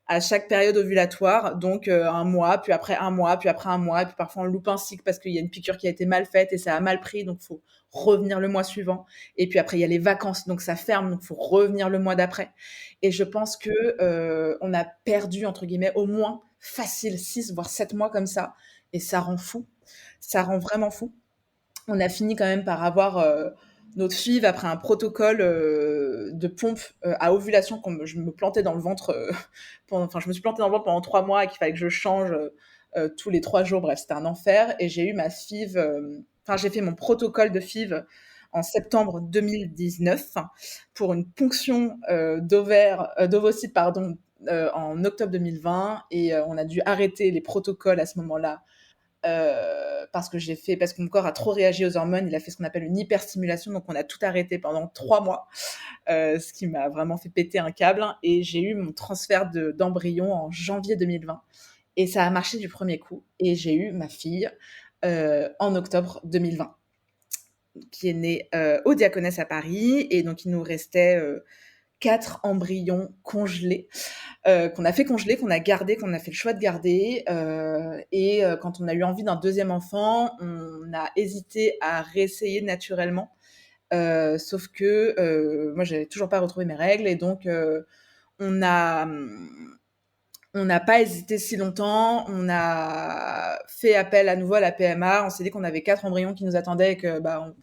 à chaque période ovulatoire, donc 1 mois, puis après 1 mois, puis après 1 mois, et puis parfois on loupe un cycle parce qu'il y a une piqûre qui a été mal faite et ça a mal pris, donc faut revenir le mois suivant. Et puis après il y a les vacances, donc ça ferme, donc faut revenir le mois d'après. Et je pense que on a perdu entre guillemets au moins facile 6 voire 7 mois comme ça, et ça rend fou. Ça rend vraiment fou. On a fini quand même par avoir notre FIV après un protocole de pompe à ovulation quand je me plantais dans le ventre enfin je me suis plantée dans le ventre pendant 3 mois et qu'il fallait que je change tous les 3 jours. Bref, c'était un enfer et j'ai eu ma FIV, enfin j'ai fait mon protocole de FIV en septembre 2019 pour une ponction d'ovocytes pardon, en octobre 2020 et on a dû arrêter les protocoles à ce moment-là parce que mon corps a trop réagi aux hormones. Il a fait ce qu'on appelle une hyperstimulation, donc on a tout arrêté pendant 3 mois, ce qui m'a vraiment fait péter un câble. Et j'ai eu mon transfert d'embryon en janvier 2020. Et ça a marché du premier coup. Et j'ai eu ma fille en octobre 2020, qui est née au Diaconesse à Paris. Et donc, il nous restait 4 embryons congelés qu'on a fait congeler, qu'on a gardé, qu'on a fait le choix de garder. Et quand on a eu envie d'un deuxième enfant, on a hésité à réessayer naturellement. Sauf que moi, j'avais toujours pas retrouvé mes règles et donc on a on n'a pas hésité si longtemps. On a fait appel à nouveau à la PMA. On s'est dit qu'on avait 4 embryons qui nous attendaient et que bah,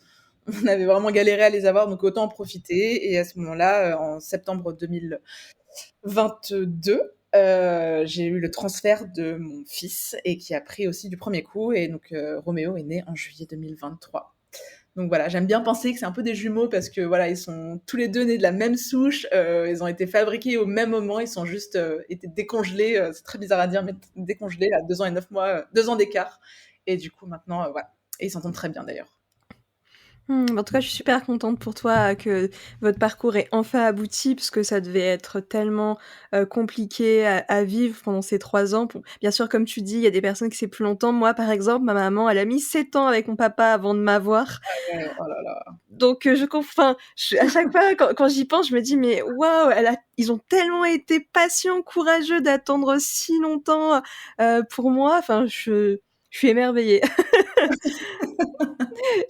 on avait vraiment galéré à les avoir, donc autant en profiter. Et à ce moment-là, en septembre 2022, j'ai eu le transfert de mon fils et qui a pris aussi du premier coup. Et donc, Roméo est né en juillet 2023. Donc voilà, j'aime bien penser que c'est un peu des jumeaux parce que voilà, ils sont tous les deux nés de la même souche, ils ont été fabriqués au même moment, ils sont juste été décongelés, c'est très bizarre à dire, mais décongelés à 2 ans et 9 mois, 2 ans d'écart. Et du coup, maintenant, voilà. Et ils s'entendent très bien d'ailleurs. En tout cas, je suis super contente pour toi, que votre parcours ait enfin abouti parce que ça devait être tellement, compliqué à vivre pendant ces 3 ans. Bon, bien sûr, comme tu dis, il y a des personnes qui c'est plus longtemps. Moi, par exemple, ma maman, elle a mis 7 ans avec mon papa avant de m'avoir. Ouais, oh là là. Donc, je enfin, à chaque fois quand j'y pense, je me dis: «Mais waouh, ils ont tellement été patients, courageux d'attendre si longtemps, pour moi». Enfin, je suis émerveillée.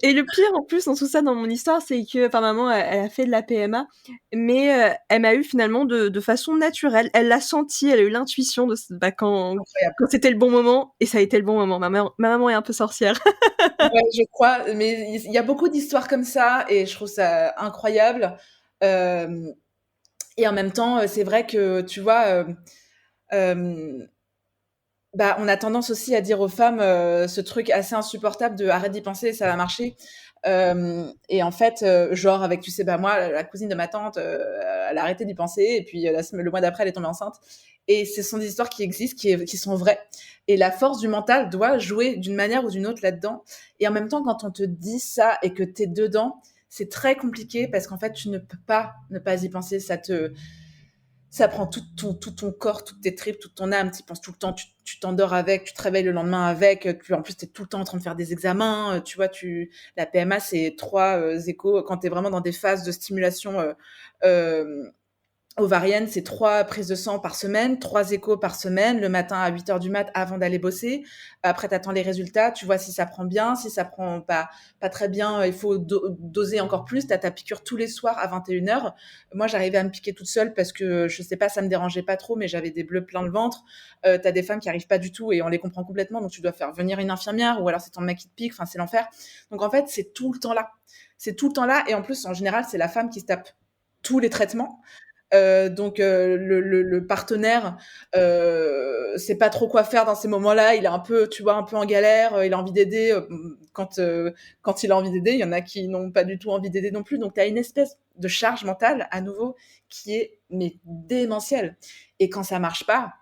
Et le pire en plus dans tout ça, dans mon histoire, c'est que enfin maman, elle a fait de la PMA, mais elle m'a eu finalement de façon naturelle. Elle l'a senti, elle a eu l'intuition de Incroyable. quand c'était le bon moment et ça a été le bon moment. Ma maman est un peu sorcière. Ouais, je crois, mais il y a beaucoup d'histoires comme ça et je trouve ça incroyable. Hem Et en même temps, c'est vrai que, tu vois, hem, bah, on a tendance aussi à dire aux femmes, ce truc assez insupportable de: «Arrête d'y penser, ça va marcher». Et en fait, genre avec, tu sais, bah, moi, la cousine de ma tante, elle a arrêté d'y penser et puis, le mois d'après, elle est tombée enceinte et ce sont des histoires qui existent, qui sont vraies et la force du mental doit jouer d'une manière ou d'une autre là-dedans et en même temps, quand on te dit ça et que tu es dedans, c'est très compliqué parce qu'en fait, tu ne peux pas ne pas y penser. Ça prend tout ton corps, toutes tes tripes, toute ton âme. Tu y penses tout le temps, tu t'endors avec, tu te réveilles le lendemain avec, en plus, tu es tout le temps en train de faire des examens. Tu vois, la PMA, c'est 3 échos. Quand tu es vraiment dans des phases de stimulation ovarienne, c'est 3 prises de sang par semaine, 3 échos par semaine, le matin à 8 heures du mat avant d'aller bosser. Après, tu attends les résultats, tu vois si ça prend bien, si ça prend pas très bien, il faut doser encore plus. Tu as ta piqûre tous les soirs à 21 heures. Moi, j'arrivais à me piquer toute seule parce que, je sais pas, ça me dérangeait pas trop, mais j'avais des bleus plein le ventre. Tu as des femmes qui arrivent pas du tout et on les comprend complètement, donc tu dois faire venir une infirmière ou alors c'est ton mec qui te pique, enfin, c'est l'enfer. Donc en fait, c'est tout le temps là. C'est tout le temps là et en plus, en général, c'est la femme qui se tape tous les traitements. Donc le partenaire sait pas trop quoi faire dans ces moments-là. Il est un peu, tu vois, un peu en galère. Il a envie d'aider. Quand il a envie d'aider, il y en a qui n'ont pas du tout envie d'aider non plus. Donc tu as une espèce de charge mentale à nouveau qui est mais démentielle. Et quand ça marche pas,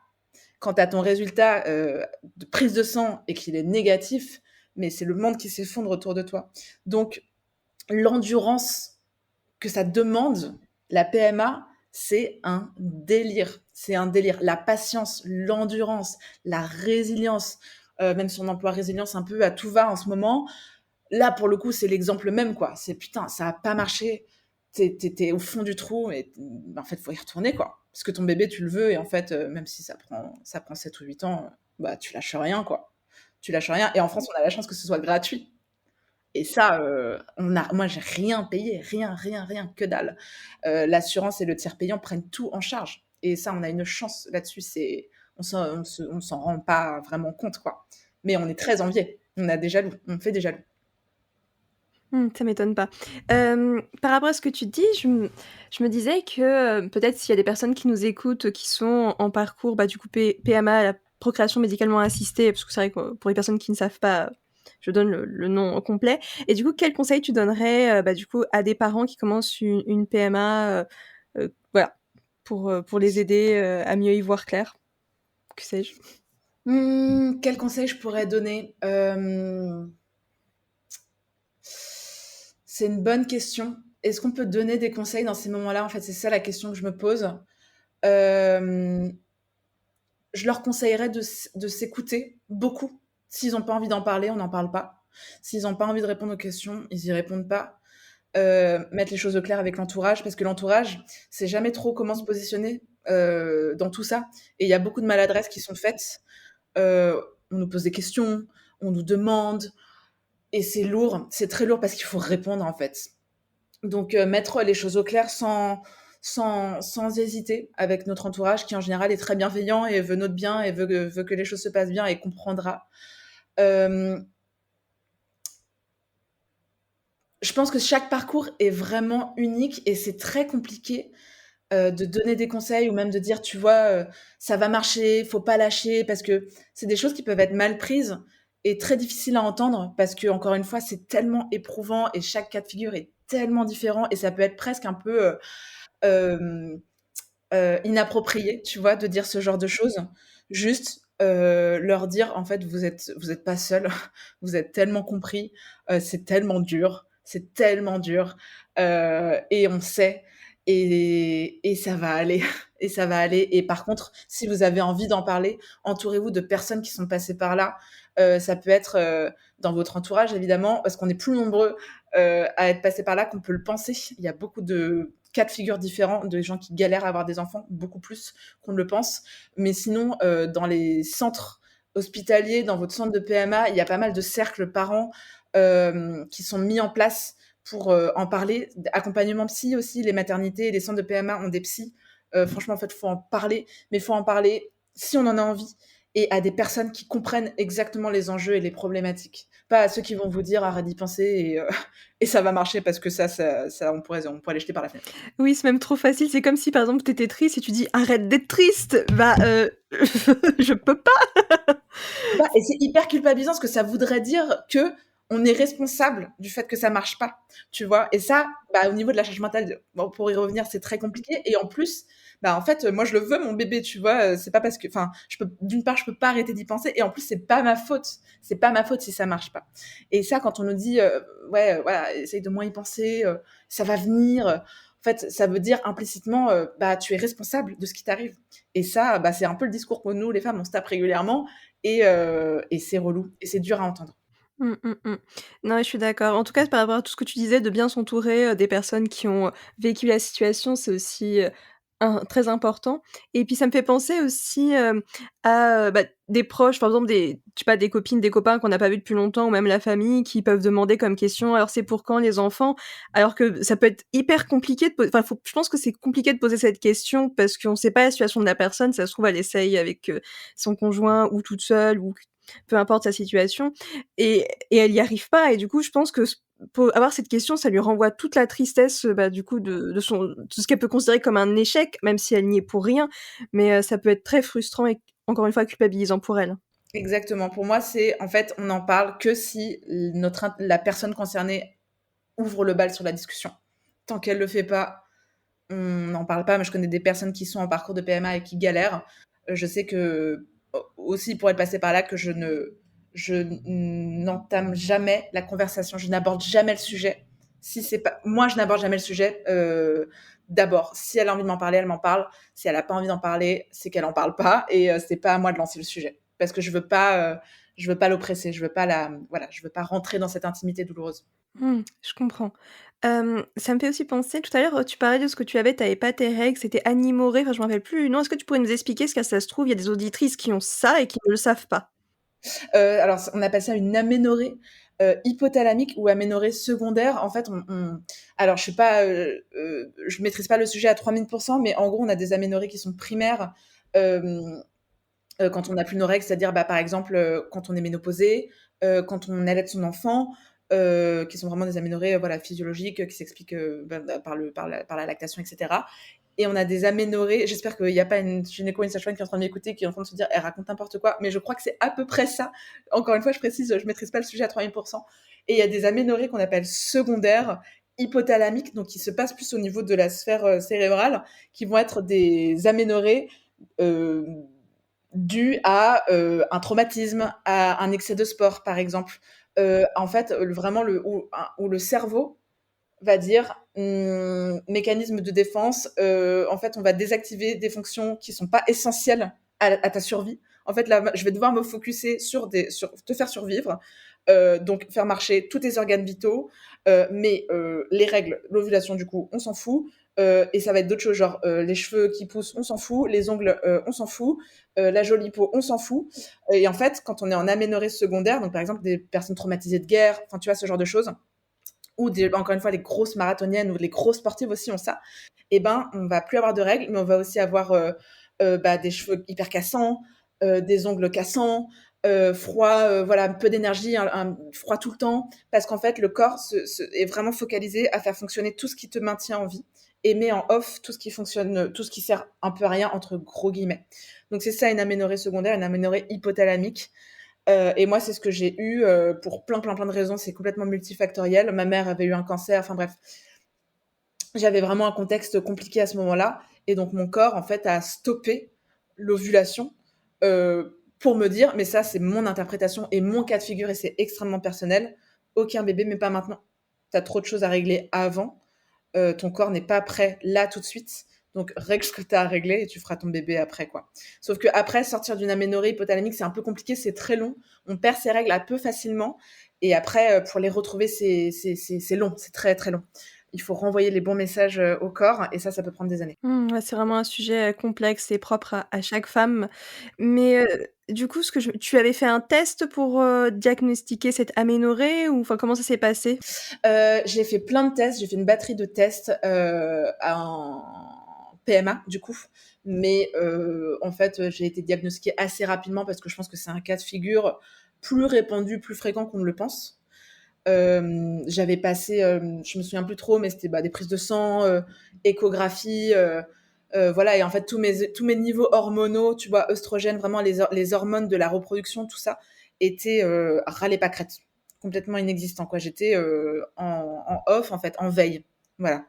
quand tu as ton résultat de prise de sang et qu'il est négatif, mais c'est le monde qui s'effondre autour de toi. Donc l'endurance que ça demande, la PMA, c'est un délire. C'est un délire. La patience, l'endurance, la résilience, même si on emploie résilience un peu à tout va en ce moment, là, pour le coup, c'est l'exemple même, quoi. C'est putain, ça a pas marché. T'es au fond du trou et en fait, faut y retourner, quoi. Parce que ton bébé, tu le veux et en fait, même si ça prend 7 ou 8 ans, bah, tu lâches rien, quoi. Tu lâches rien. Et en France, on a la chance que ce soit gratuit. Et ça, moi, j'ai rien payé, rien, rien, rien, que dalle. L'assurance et le tiers payant prennent tout en charge. Et ça, on a une chance là-dessus. On s'en rend pas vraiment compte, quoi. Mais on est très enviés. On a des jaloux. On fait des jaloux. Ça m'étonne pas. Par rapport à ce que tu dis, je me disais que, peut-être s'il y a des personnes qui nous écoutent, qui sont en parcours, bah, du coup PMA, la procréation médicalement assistée, parce que c'est vrai que pour les personnes qui ne savent pas, je donne le nom complet. Et du coup, quels conseils tu donnerais, bah, du coup, à des parents qui commencent une PMA, voilà, pour les aider, à mieux y voir clair? Que sais-je? Quel conseil je pourrais donner? C'est une bonne question. Est-ce qu'on peut donner des conseils dans ces moments-là? En fait, c'est ça la question que je me pose. Hem, je leur conseillerais de s'écouter beaucoup. S'ils ont pas envie d'en parler, on n'en parle pas. S'ils ont pas envie de répondre aux questions, ils y répondent pas. Mettre les choses au clair avec l'entourage parce que l'entourage sait jamais trop comment se positionner, dans tout ça et il y a beaucoup de maladresses qui sont faites. On nous pose des questions, on nous demande et c'est lourd, c'est très lourd parce qu'il faut répondre, en fait. Donc mettre les choses au clair sans hésiter avec notre entourage qui, en général, est très bienveillant et veut notre bien et veut que les choses se passent bien et comprendra. Hem, je pense que chaque parcours est vraiment unique et c'est très compliqué, de donner des conseils ou même de dire: «Tu vois, ça va marcher, faut pas lâcher», parce que c'est des choses qui peuvent être mal prises et très difficiles à entendre parce que encore une fois, c'est tellement éprouvant et chaque cas de figure est tellement différent et ça peut être presque un peu, hem, inapproprié, tu vois, de dire ce genre de choses. Juste, leur dire: «En fait, vous êtes pas seuls, vous êtes tellement compris, c'est tellement dur, c'est tellement dur, et on sait et ça va aller et ça va aller et par contre, si vous avez envie d'en parler, entourez-vous de personnes qui sont passées par là. Ça peut être, dans votre entourage évidemment, parce qu'on est plus nombreux, à être passés par là qu'on peut le penser. Il y a beaucoup de cas de figure différents, de gens qui galèrent à avoir des enfants, beaucoup plus qu'on ne le pense. Mais sinon, dans les centres hospitaliers, dans votre centre de PMA, il y a pas mal de cercles parents, qui sont mis en place pour, en parler. Accompagnement psy aussi, les maternités et les centres de PMA ont des psys. Franchement, en fait, faut en parler, mais faut en parler si on en a envie et à des personnes qui comprennent exactement les enjeux et les problématiques. Pas à ceux qui vont vous dire: «Arrête d'y penser» et ça va marcher parce que ça on pourrait les jeter par la fenêtre. Oui, c'est même trop facile. C'est comme si, par exemple, tu étais triste et tu dis: «Arrête d'être triste!» Bah, je peux pas. Bah et c'est hyper culpabilisant parce que ça voudrait dire qu'on est responsable du fait que ça marche pas, tu vois? Et ça, bah, au niveau de la charge mentale, bon, pour y revenir, c'est très compliqué et en plus, bah, en fait, moi, je le veux mon bébé, tu vois? C'est pas parce que enfin, je peux d'une part, je peux pas arrêter d'y penser et en plus, c'est pas ma faute. C'est pas ma faute si ça marche pas et ça, quand on nous dit, «Ouais, voilà, essaye de moins y penser, ça va venir», en fait, ça veut dire implicitement, bah, tu es responsable de ce qui t'arrive et ça, bah, c'est un peu le discours que nous, les femmes, on se tape régulièrement et c'est relou et c'est dur à entendre. Mmh, mmh, mmh. Non, je suis d'accord. En tout cas, par rapport à tout ce que tu disais de bien s'entourer, des personnes qui ont, vécu la situation, c'est aussi, très important et puis ça me fait penser aussi, à, bah, des proches, par exemple des je sais pas, des copines, des copains qu'on n'a pas vus depuis longtemps ou même la famille qui peuvent demander comme question: «Alors c'est pour quand les enfants?» alors que ça peut être hyper compliqué de enfin faut je pense que c'est compliqué de poser cette question parce qu'on sait pas la situation de la personne. Ça se trouve, elle essaye avec, son conjoint ou toute seule ou peu importe sa situation et elle y arrive pas et du coup, je pense que pour avoir cette question, ça lui renvoie toute la tristesse, bah, du coup de ce qu'elle peut considérer comme un échec, même si elle n'y est pour rien, mais ça peut être très frustrant et encore une fois culpabilisant pour elle. Exactement. Pour moi, c'est en fait, on n'en parle que si la personne concernée ouvre le bal sur la discussion. Tant qu'elle le fait pas, on n'en parle pas. Moi, je connais des personnes qui sont en parcours de PMA et qui galèrent. Je sais que aussi pour être passée par là, que je n'entame jamais la conversation. Je n'aborde jamais le sujet. Si c'est pas, moi, je n'aborde jamais le sujet. D'abord, si elle a envie de m'en parler, elle m'en parle. Si elle a pas envie d'en parler, c'est qu'elle en parle pas et c'est pas à moi de lancer le sujet parce que je veux pas l'oppresser. Je veux pas voilà, je veux pas rentrer dans cette intimité douloureuse. Mmh, je comprends. Ça me fait aussi penser, tout à l'heure, tu parlais de ce que tu avais pas tes règles, c'était anémorrhée, enfin je me rappelle plus. Non, est-ce que tu pourrais nous expliquer? Parce que ça se trouve, il y a des auditrices qui ont ça et qui ne le savent pas. Alors on appelle ça une aménorrhée, hypothalamique ou aménorrhée secondaire. En fait, alors je suis pas, je maîtrise pas le sujet à 3000%, mais en gros, on a des aménorrhées qui sont primaires, hem, quand on n'a plus nos règles, c'est-à-dire, bah, par exemple, quand on est ménopausé, quand on allaite son enfant, qui sont vraiment des aménorrhées, voilà, physiologiques, qui s'expliquent, bah, par la lactation et cetera et on a des aménorrhées. J'espère qu'il y a pas une gynéco, une sage-femme qui est en train de m'écouter, qui est en train de se dire: «Elle raconte n'importe quoi», mais je crois que c'est à peu près ça. Encore une fois, je précise, je maîtrise pas le sujet à 3000%. Et il y a des aménorrhées qu'on appelle secondaires, hypothalamiques, donc qui se passent plus au niveau de la sphère, cérébrale, qui vont être des aménorrhées, hem, dues à, un traumatisme, à un excès de sport, par exemple. En fait, vraiment où le cerveau va dire, mécanisme de défense, en fait, on va désactiver des fonctions qui sont pas essentielles à ta survie. En fait, là, je vais devoir me focuser sur te faire survivre, donc faire marcher tous tes organes vitaux, mais les règles, l'ovulation, du coup, on s'en fout, et ça va être d'autres choses, genre, les cheveux qui poussent, on s'en fout, les ongles, on s'en fout, la jolie peau, on s'en fout et en fait, quand on est en aménorrhée secondaire, donc par exemple des personnes traumatisées de guerre, enfin, tu vois, ce genre de choses, ou encore une fois les grosses marathoniennes ou les grosses sportives aussi ont ça, et ben on va plus avoir de règles, mais on va aussi avoir bah, des cheveux hyper cassants, des ongles cassants, froid, voilà, peu d'énergie, un froid tout le temps, parce qu'en fait le corps est vraiment focalisé à faire fonctionner tout ce qui te maintient en vie et met en off tout ce qui fonctionne, tout ce qui sert un peu à rien entre gros guillemets. Donc c'est ça une aménorrhée secondaire, une aménorrhée hypothalamique. Et moi, c'est ce que j'ai eu, pour plein, plein, plein de raisons. C'est complètement multifactoriel. Ma mère avait eu un cancer, enfin bref. J'avais vraiment un contexte compliqué à ce moment-là et donc mon corps, en fait, a stoppé l'ovulation, pour me dire mais ça, c'est mon interprétation et mon cas de figure et c'est extrêmement personnel: «Aucun bébé, mais pas maintenant». tu as trop de choses à régler avant, ton corps n'est pas prêt là tout de suite. Donc, règle ce que tu as à régler et tu feras ton bébé après, quoi. Sauf qu'après, sortir d'une aménorrhée hypothalamique, c'est un peu compliqué, c'est très long. On perd ses règles un peu facilement. Et après, pour les retrouver, c'est long, c'est très, très long. Il faut renvoyer les bons messages au corps et ça peut prendre des années. Ouais, c'est vraiment un sujet, complexe et propre à chaque femme. Mais, du coup, tu avais fait un test pour, diagnostiquer cette aménorrhée ou enfin, comment ça s'est passé? J'ai fait plein de tests, j'ai fait une batterie de tests en PMA du coup, mais en fait, j'ai été diagnostiquée assez rapidement parce que je pense que c'est un cas de figure plus répandu, plus fréquent qu'on ne le pense. J'avais passé, je me souviens plus trop, mais c'était des prises de sang, échographie, voilà, et en fait tous mes niveaux hormonaux, tu vois, œstrogènes, vraiment les hormones de la reproduction, tout ça, étaient râlez pas crête, complètement inexistant, quoi. J'étais en off, en fait, en veille, voilà.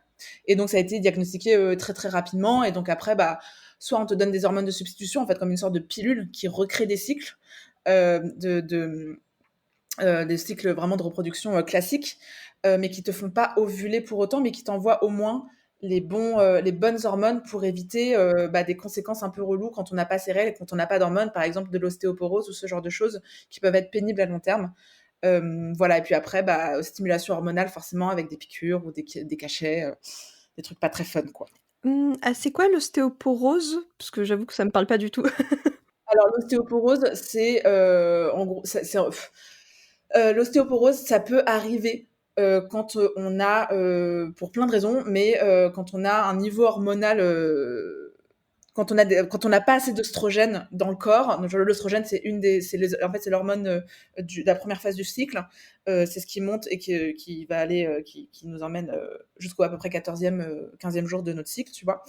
Et donc ça a été diagnostiqué très très rapidement. Et donc après, soit on te donne des hormones de substitution, en fait, comme une sorte de pilule qui recrée des cycles des cycles vraiment de reproduction classiques, mais qui te font pas ovuler pour autant, mais qui t'envoient au moins les bonnes hormones pour éviter des conséquences un peu reloues quand on n'a pas ces règles et quand on n'a pas d'hormones, par exemple de l'ostéoporose ou ce genre de choses qui peuvent être pénibles à long terme. Voilà, et puis après, stimulation hormonale forcément avec des piqûres ou des cachets, des trucs pas très fun, quoi. C'est quoi l'ostéoporose? Parce que j'avoue que ça me parle pas du tout. Alors l'ostéoporose, c'est en gros, l'ostéoporose, ça peut arriver quand on a, pour plein de raisons, mais quand on a un niveau hormonal, quand on n'a pas assez d'œstrogène dans le corps. Donc l'œstrogène, en fait, c'est l'hormone de la première phase du cycle. C'est ce qui monte et qui va aller, qui nous emmène jusqu'au à peu près 14e, 15e jour de notre cycle, tu vois.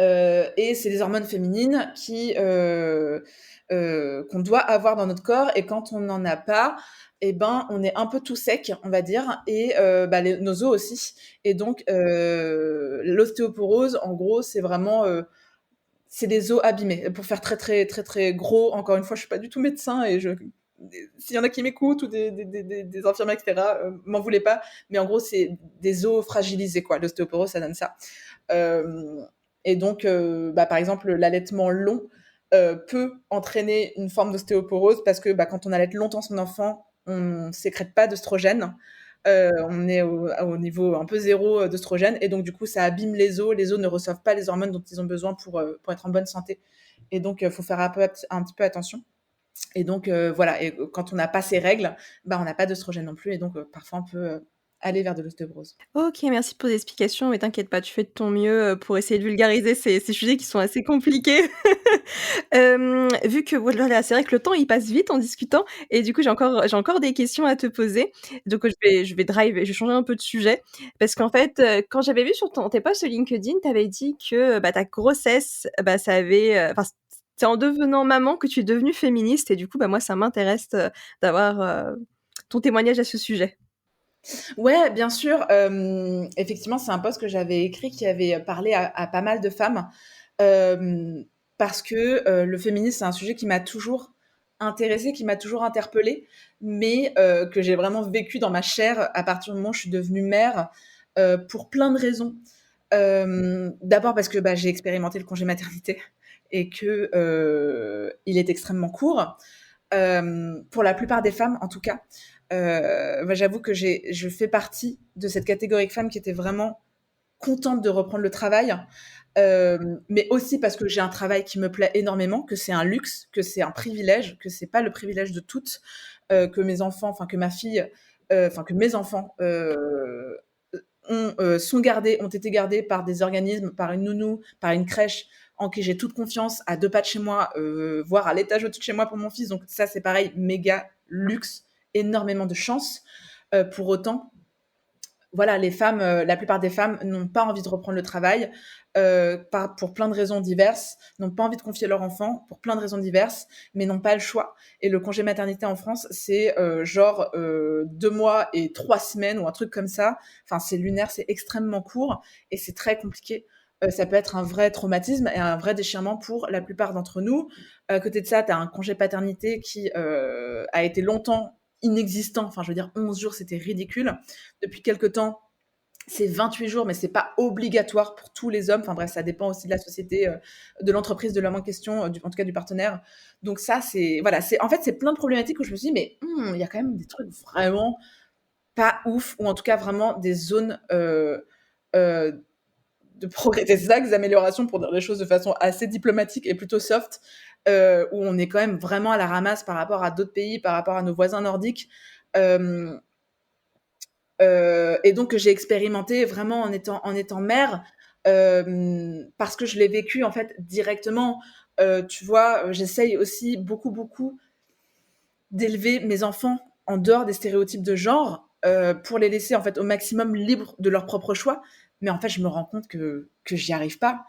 Et c'est des hormones féminines qu'on doit avoir dans notre corps, et quand on n'en a pas, on est un peu tout sec, on va dire, et nos os aussi. Et donc l'ostéoporose, en gros, c'est vraiment c'est des os abîmés. Pour faire très très très très gros, encore une fois, je suis pas du tout médecin, et s'il y en a qui m'écoutent, ou des infirmières, etc., m'en voulez pas, mais en gros, c'est des os fragilisés, quoi. L'ostéoporose, ça donne ça. Et donc, par exemple, l'allaitement long peut entraîner une forme d'ostéoporose, parce que quand on allaite longtemps son enfant, on ne sécrète pas d'œstrogène. On est au niveau un peu zéro d'œstrogène, et donc du coup, ça abîme les os. Les os ne reçoivent pas les hormones dont ils ont besoin pour être en bonne santé. Et donc, il faut faire un petit peu attention. Et donc, voilà, et quand on n'a pas ces règles, on n'a pas d'œstrogène non plus, et donc parfois on peut aller vers de l'ostéoporose. OK, merci pour l'explication, mais t'inquiète pas, tu fais de ton mieux, pour essayer de vulgariser ces sujets qui sont assez compliqués. Vu que voilà, c'est vrai que le temps il passe vite en discutant et du coup j'ai encore des questions à te poser. Donc je vais changer un peu de sujet parce qu'en fait, quand j'avais vu sur tes posts LinkedIn, tu avais dit que, ta grossesse, ça avait, enfin c'est en devenant maman que tu es devenue féministe et du coup, moi ça m'intéresse, d'avoir, ton témoignage à ce sujet. Ouais, bien sûr. Effectivement, c'est un post que j'avais écrit qui avait parlé à pas mal de femmes, hem, parce que le féminisme, c'est un sujet qui m'a toujours intéressée, qui m'a toujours interpellée, mais que j'ai vraiment vécu dans ma chair à partir du moment où je suis devenue mère, pour plein de raisons. D'abord parce que j'ai expérimenté le congé maternité et que il est extrêmement court, pour la plupart des femmes en tout cas. J'avoue que je fais partie de cette catégorie de femmes qui était vraiment contente de reprendre le travail, mais aussi parce que j'ai un travail qui me plaît énormément, que c'est un luxe, que c'est un privilège, que c'est pas le privilège de toutes, que mes enfants, enfin que ma fille, enfin que mes enfants ont été gardés par des organismes, par une nounou, par une crèche en qui j'ai toute confiance, à 2 pas de chez moi, voire à l'étage au-dessus de chez moi pour mon fils. Donc ça, c'est pareil, méga luxe, énormément de chance. Pour autant, voilà, les femmes, la plupart des femmes n'ont pas envie de reprendre le travail, pour plein de raisons diverses, n'ont pas envie de confier leur enfant pour plein de raisons diverses, mais n'ont pas le choix. Et le congé maternité en France, c'est 2 mois et 3 semaines ou un truc comme ça. Enfin, c'est lunaire, c'est extrêmement court et c'est très compliqué. Ça peut être un vrai traumatisme et un vrai déchirement pour la plupart d'entre nous. À côté de ça, tu as un congé paternité qui a été longtemps inexistant. Enfin, je veux dire, 11 jours, c'était ridicule. Depuis quelque temps, c'est 28 jours, mais c'est pas obligatoire pour tous les hommes. Enfin bref, ça dépend aussi de la société, de l'entreprise, de l'homme en question, en tout cas du partenaire. Donc ça, c'est voilà, en fait, c'est plein de problématiques où je me suis dit: «Mais il y a quand même des trucs vraiment pas ouf» ou en tout cas vraiment des zones, heu, de progrès, des axes d'amélioration pour dire les choses de façon assez diplomatique et plutôt soft, où on est quand même vraiment à la ramasse par rapport à d'autres pays, par rapport à nos voisins nordiques. Hem Et donc que j'ai expérimenté vraiment en étant mère, parce que je l'ai vécu en fait directement. Tu vois, j'essaye aussi beaucoup, beaucoup d'élever mes enfants en dehors des stéréotypes de genre, pour les laisser en fait au maximum libres de leur propre choix. Mais en fait, je me rends compte que j'y arrive pas,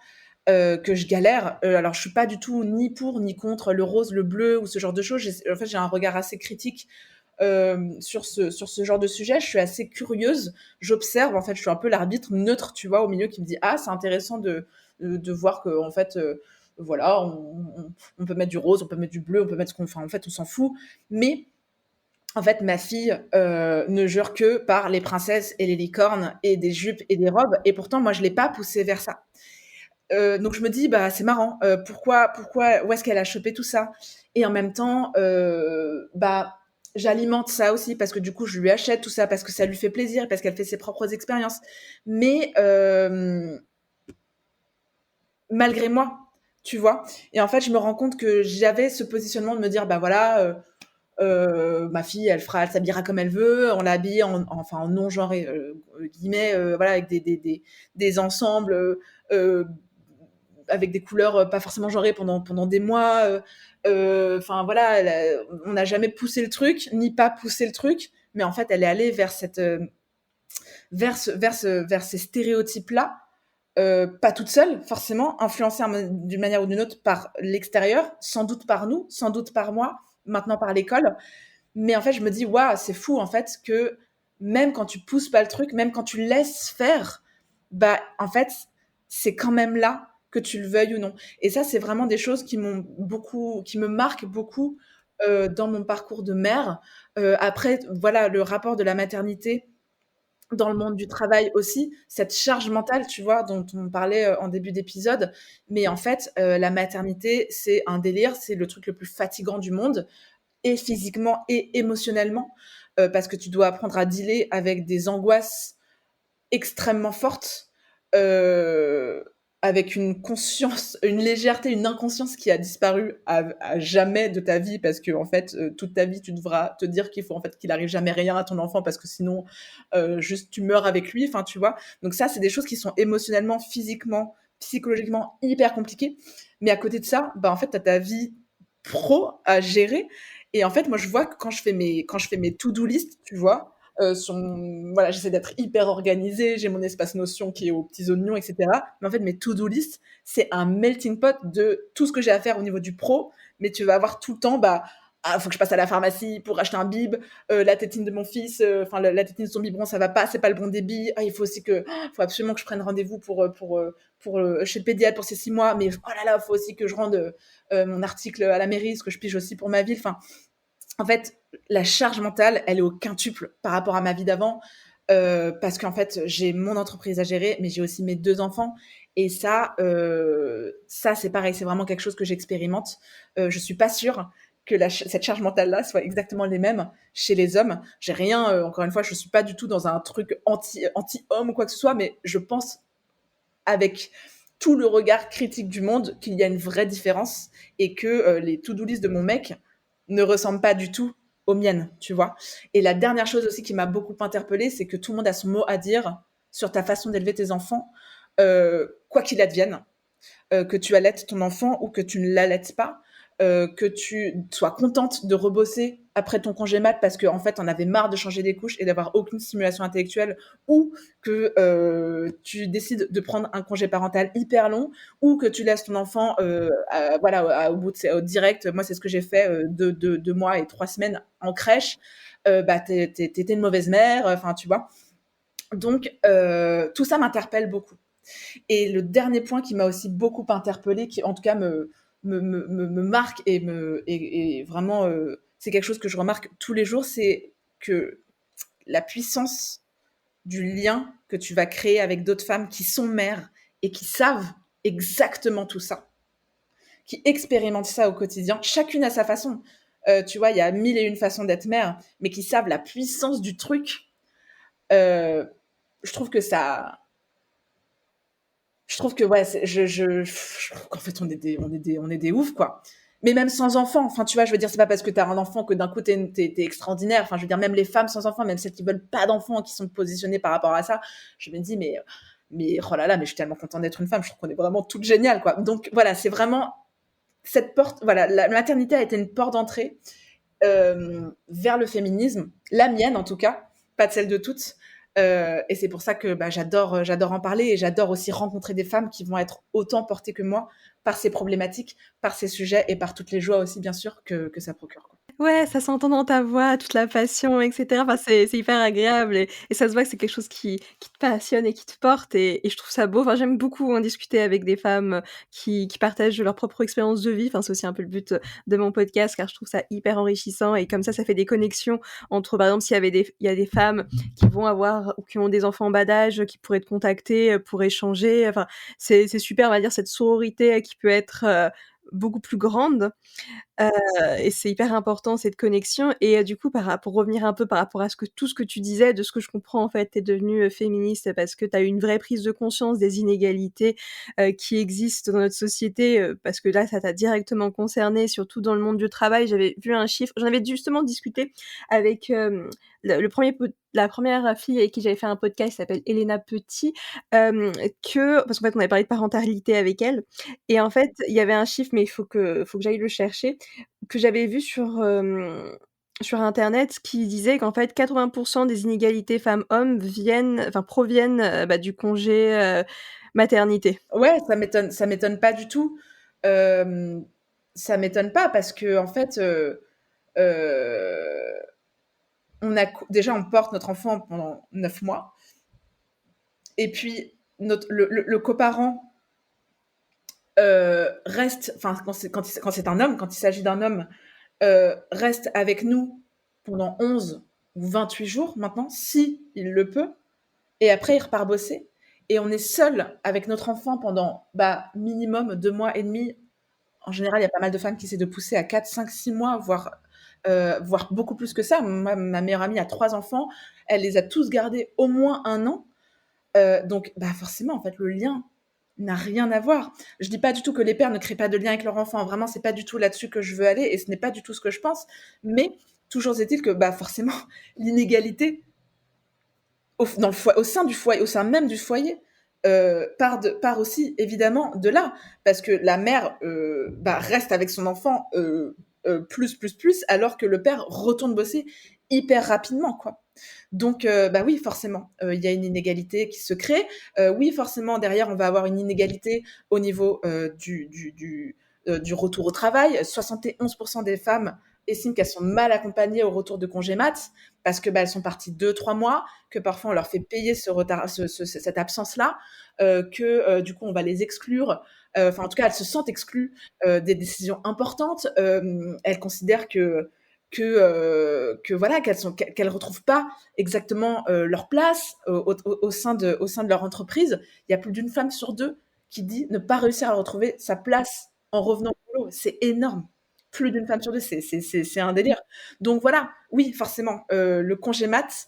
que je galère. Alors je suis pas du tout ni pour ni contre le rose, le bleu ou ce genre de choses. En fait, j'ai un regard assez critique sur ce genre de sujet. Je suis assez curieuse, j'observe, en fait, je suis un peu l'arbitre neutre, tu vois, au milieu qui me dit: «Ah, c'est intéressant de voir qu'en fait, voilà, on peut mettre du rose, on peut mettre du bleu, on peut mettre ce qu'on enfin, en fait, on s'en fout». Mais en fait, ma fille, ne jure que par les princesses et les licornes et des jupes et des robes et pourtant, moi, je l'ai pas poussée vers ça. Donc je me dis: «Bah, c'est marrant, pourquoi où est-ce qu'elle a chopé tout ça?» Et en même temps, bah, j'alimente ça aussi parce que du coup, je lui achète tout ça, parce que ça lui fait plaisir, parce qu'elle fait ses propres expériences. Mais malgré moi, tu vois? Et en fait, je me rends compte que j'avais ce positionnement de me dire: «Bah, voilà, ma fille, elle s'habillera comme elle veut, on l'a habillée en non genré, guillemets, voilà, avec des ensembles, avec des couleurs pas forcément genrées pendant des mois. Enfin voilà, on n'a jamais poussé le truc, ni pas poussé le truc, mais en fait, elle est allée vers vers ces stéréotypes-là, pas toute seule, forcément, influencée d'une manière ou d'une autre par l'extérieur, sans doute par nous, sans doute par moi, maintenant par l'école. Mais en fait, je me dis, waouh, c'est fou en fait que même quand tu pousses pas le truc, même quand tu laisses faire, bah en fait, c'est quand même là, que tu le veuilles ou non. Et ça, c'est vraiment des choses qui me marquent beaucoup dans mon parcours de mère. Après, voilà, le rapport de la maternité dans le monde du travail aussi, cette charge mentale, tu vois, dont on parlait en début d'épisode. Mais en fait, la maternité, c'est un délire, c'est le truc le plus fatigant du monde et physiquement et émotionnellement, parce que tu dois apprendre à dealer avec des angoisses extrêmement fortes, heu, avec une conscience, une légèreté, une inconscience qui a disparu à jamais de ta vie parce qu'en fait, toute ta vie, tu devras te dire qu'il faut en fait qu'il arrive jamais rien à ton enfant parce que sinon, juste tu meurs avec lui, enfin, tu vois? Donc ça, c'est des choses qui sont émotionnellement, physiquement, psychologiquement hyper compliquées. Mais à côté de ça, bah, en fait, tu as ta vie pro à gérer et en fait, moi, je vois que quand je fais mes to-do list, tu vois? Voilà, j'essaie d'être hyper organisée, j'ai mon espace Notion qui est aux petits oignons et cetera. Mais en fait, mes to-do list, c'est un melting pot de tout ce que j'ai à faire au niveau du pro, mais tu vas avoir tout le temps, bah: «Ah, faut que je passe à la pharmacie pour acheter un bib, la tétine de mon fils, enfin la tétine de son biberon, ça va pas, c'est pas le bon débit. Ah, il faut aussi que faut absolument que je prenne rendez-vous chez le pédiatre pour ses 6 mois, mais oh là là, faut aussi que je rende, mon article à la mairie, ce que je pige aussi pour ma ville». Enfin, en fait, la charge mentale, elle est au quintuple par rapport à ma vie d'avant, parce qu'en fait, j'ai mon entreprise à gérer, mais j'ai aussi mes 2 enfants et ça, c'est pareil, c'est vraiment quelque chose que j'expérimente. Je suis pas sûre que cette charge mentale-là soit exactement les mêmes chez les hommes. J'ai rien, encore une fois, je suis pas du tout dans un truc anti-homme ou quoi que ce soit, mais je pense avec tout le regard critique du monde qu'il y a une vraie différence et que les to-do list de mon mec ne ressemblent pas du tout aux miennes, tu vois. Et la dernière chose aussi qui m'a beaucoup interpellée, c'est que tout le monde a son mot à dire sur ta façon d'élever tes enfants, quoi qu'il advienne, que tu allaites ton enfant ou que tu ne l'allaites pas, que tu sois contente de rebosser après ton congé mat parce qu'en fait, on avait marre de changer des couches et d'avoir aucune stimulation intellectuelle, ou que tu décides de prendre un congé parental hyper long, ou que tu laisses ton enfant voilà, au bout de direct. Moi, c'est ce que j'ai fait 2 mois et 3 semaines en crèche. Bah, t'étais une mauvaise mère, enfin, tu vois. Donc, tout ça m'interpelle beaucoup. Et le dernier point qui m'a aussi beaucoup interpellée, qui en tout cas me marque et vraiment c'est quelque chose que je remarque tous les jours, c'est que la puissance du lien que tu vas créer avec d'autres femmes qui sont mères et qui savent exactement tout ça, qui expérimentent ça au quotidien, chacune à sa façon. Tu vois, il y a mille et une façons d'être mère, mais qui savent la puissance du truc. Je trouve que ça, je trouve que ouais, je trouve qu'en fait on est des oufs quoi. Mais même sans enfant, enfin tu vois, je veux dire, c'est pas parce que t'as un enfant que d'un coup t'es extraordinaire. Enfin, je veux dire, même les femmes sans enfant, même celles qui veulent pas d'enfants, qui sont positionnées par rapport à ça, je me dis mais oh là là, mais je suis tellement contente d'être une femme. Je trouve qu'on est vraiment toutes géniales quoi. Donc voilà, c'est vraiment cette porte. Voilà, la maternité a été une porte d'entrée vers le féminisme, la mienne en tout cas, pas de celle de toutes. Et c'est pour ça que j'adore en parler et j'adore aussi rencontrer des femmes qui vont être autant portées que moi par ces problématiques, par ces sujets et par toutes les joies aussi, bien sûr, que ça procure. Quoi. Ouais, ça s'entend dans ta voix, toute la passion et cetera. Enfin, c'est hyper agréable et ça se voit que c'est quelque chose qui te passionne et qui te porte et je trouve ça beau. Enfin, j'aime beaucoup, hein, discuter avec des femmes, qui partagent leur propre expérience de vie. Enfin, c'est aussi un peu le but, de mon podcast car je trouve ça hyper enrichissant et comme ça fait des connexions entre par exemple, il y a des femmes qui vont avoir ou qui ont des enfants en bas âge, qui pourraient te contacter, pour échanger. Enfin, c'est super, on va dire, cette sororité, qui peut être, beaucoup plus grande. Heu et c'est hyper important cette connexion et du coup pour revenir un peu par rapport à tout ce que tu disais, de ce que je comprends en fait, tu es devenue, féministe parce que tu as eu une vraie prise de conscience des inégalités, qui existent dans notre société, parce que là ça t'a directement concernée, surtout dans le monde du travail. J'avais vu un chiffre, j'en avais justement discuté avec, le 1er la première fille avec qui j'avais fait un podcast qui s'appelle Elena Petit, parce qu'en fait on avait parlé de parentalité avec elle et en fait il y avait un chiffre mais il faut que j'aille le chercher que j'avais vu sur internet qui disait qu'en fait 80 des inégalités femmes-hommes proviennent, du congé, maternité. Ouais, ça m'étonne pas du tout. Euh, Ça m'étonne pas parce que en fait, euh, déjà on porte notre enfant pendant 9 mois et puis le coparent reste, enfin quand c'est un homme, quand il s'agit d'un homme, reste avec nous pendant 11 ou 28 jours maintenant, si il le peut, et après il repart bosser. Et on est seul avec notre enfant pendant minimum 2 mois et demi. En général, il y a pas mal de femmes qui essaient de pousser à 4, 5, 6 mois, voire beaucoup plus que ça. Moi, ma meilleure amie a 3 enfants, elle les a tous gardés au moins 1 an. Donc, forcément, en fait, le lien n'a rien à voir. Je dis pas du tout que les pères ne créent pas de lien avec leur enfant. Vraiment, c'est pas du tout là-dessus que je veux aller et ce n'est pas du tout ce que je pense. Mais toujours est-il que, forcément, l'inégalité au sein du foyer, au sein même du foyer, part aussi évidemment de là, parce que la mère reste avec son enfant plus, alors que le père retourne bosser hyper rapidement, quoi. Donc, oui, forcément, il y a une inégalité qui se crée. Oui, forcément, derrière, on va avoir une inégalité au niveau du retour au travail. 71% des femmes estiment qu'elles sont mal accompagnées au retour de congé mat parce que elles sont parties 2, 3 mois, que parfois on leur fait payer ce retard, cette absence-là, que du coup on va les exclure. Enfin, en tout cas, elles se sentent exclues des décisions importantes. Elles considèrent que voilà qu'elles retrouvent pas exactement leur place au sein de leur entreprise. Il y a plus d'une femme sur deux qui dit ne pas réussir à retrouver sa place en revenant au boulot. C'est énorme. Plus d'une femme sur deux, c'est un délire. Donc voilà, oui, forcément, le congé mat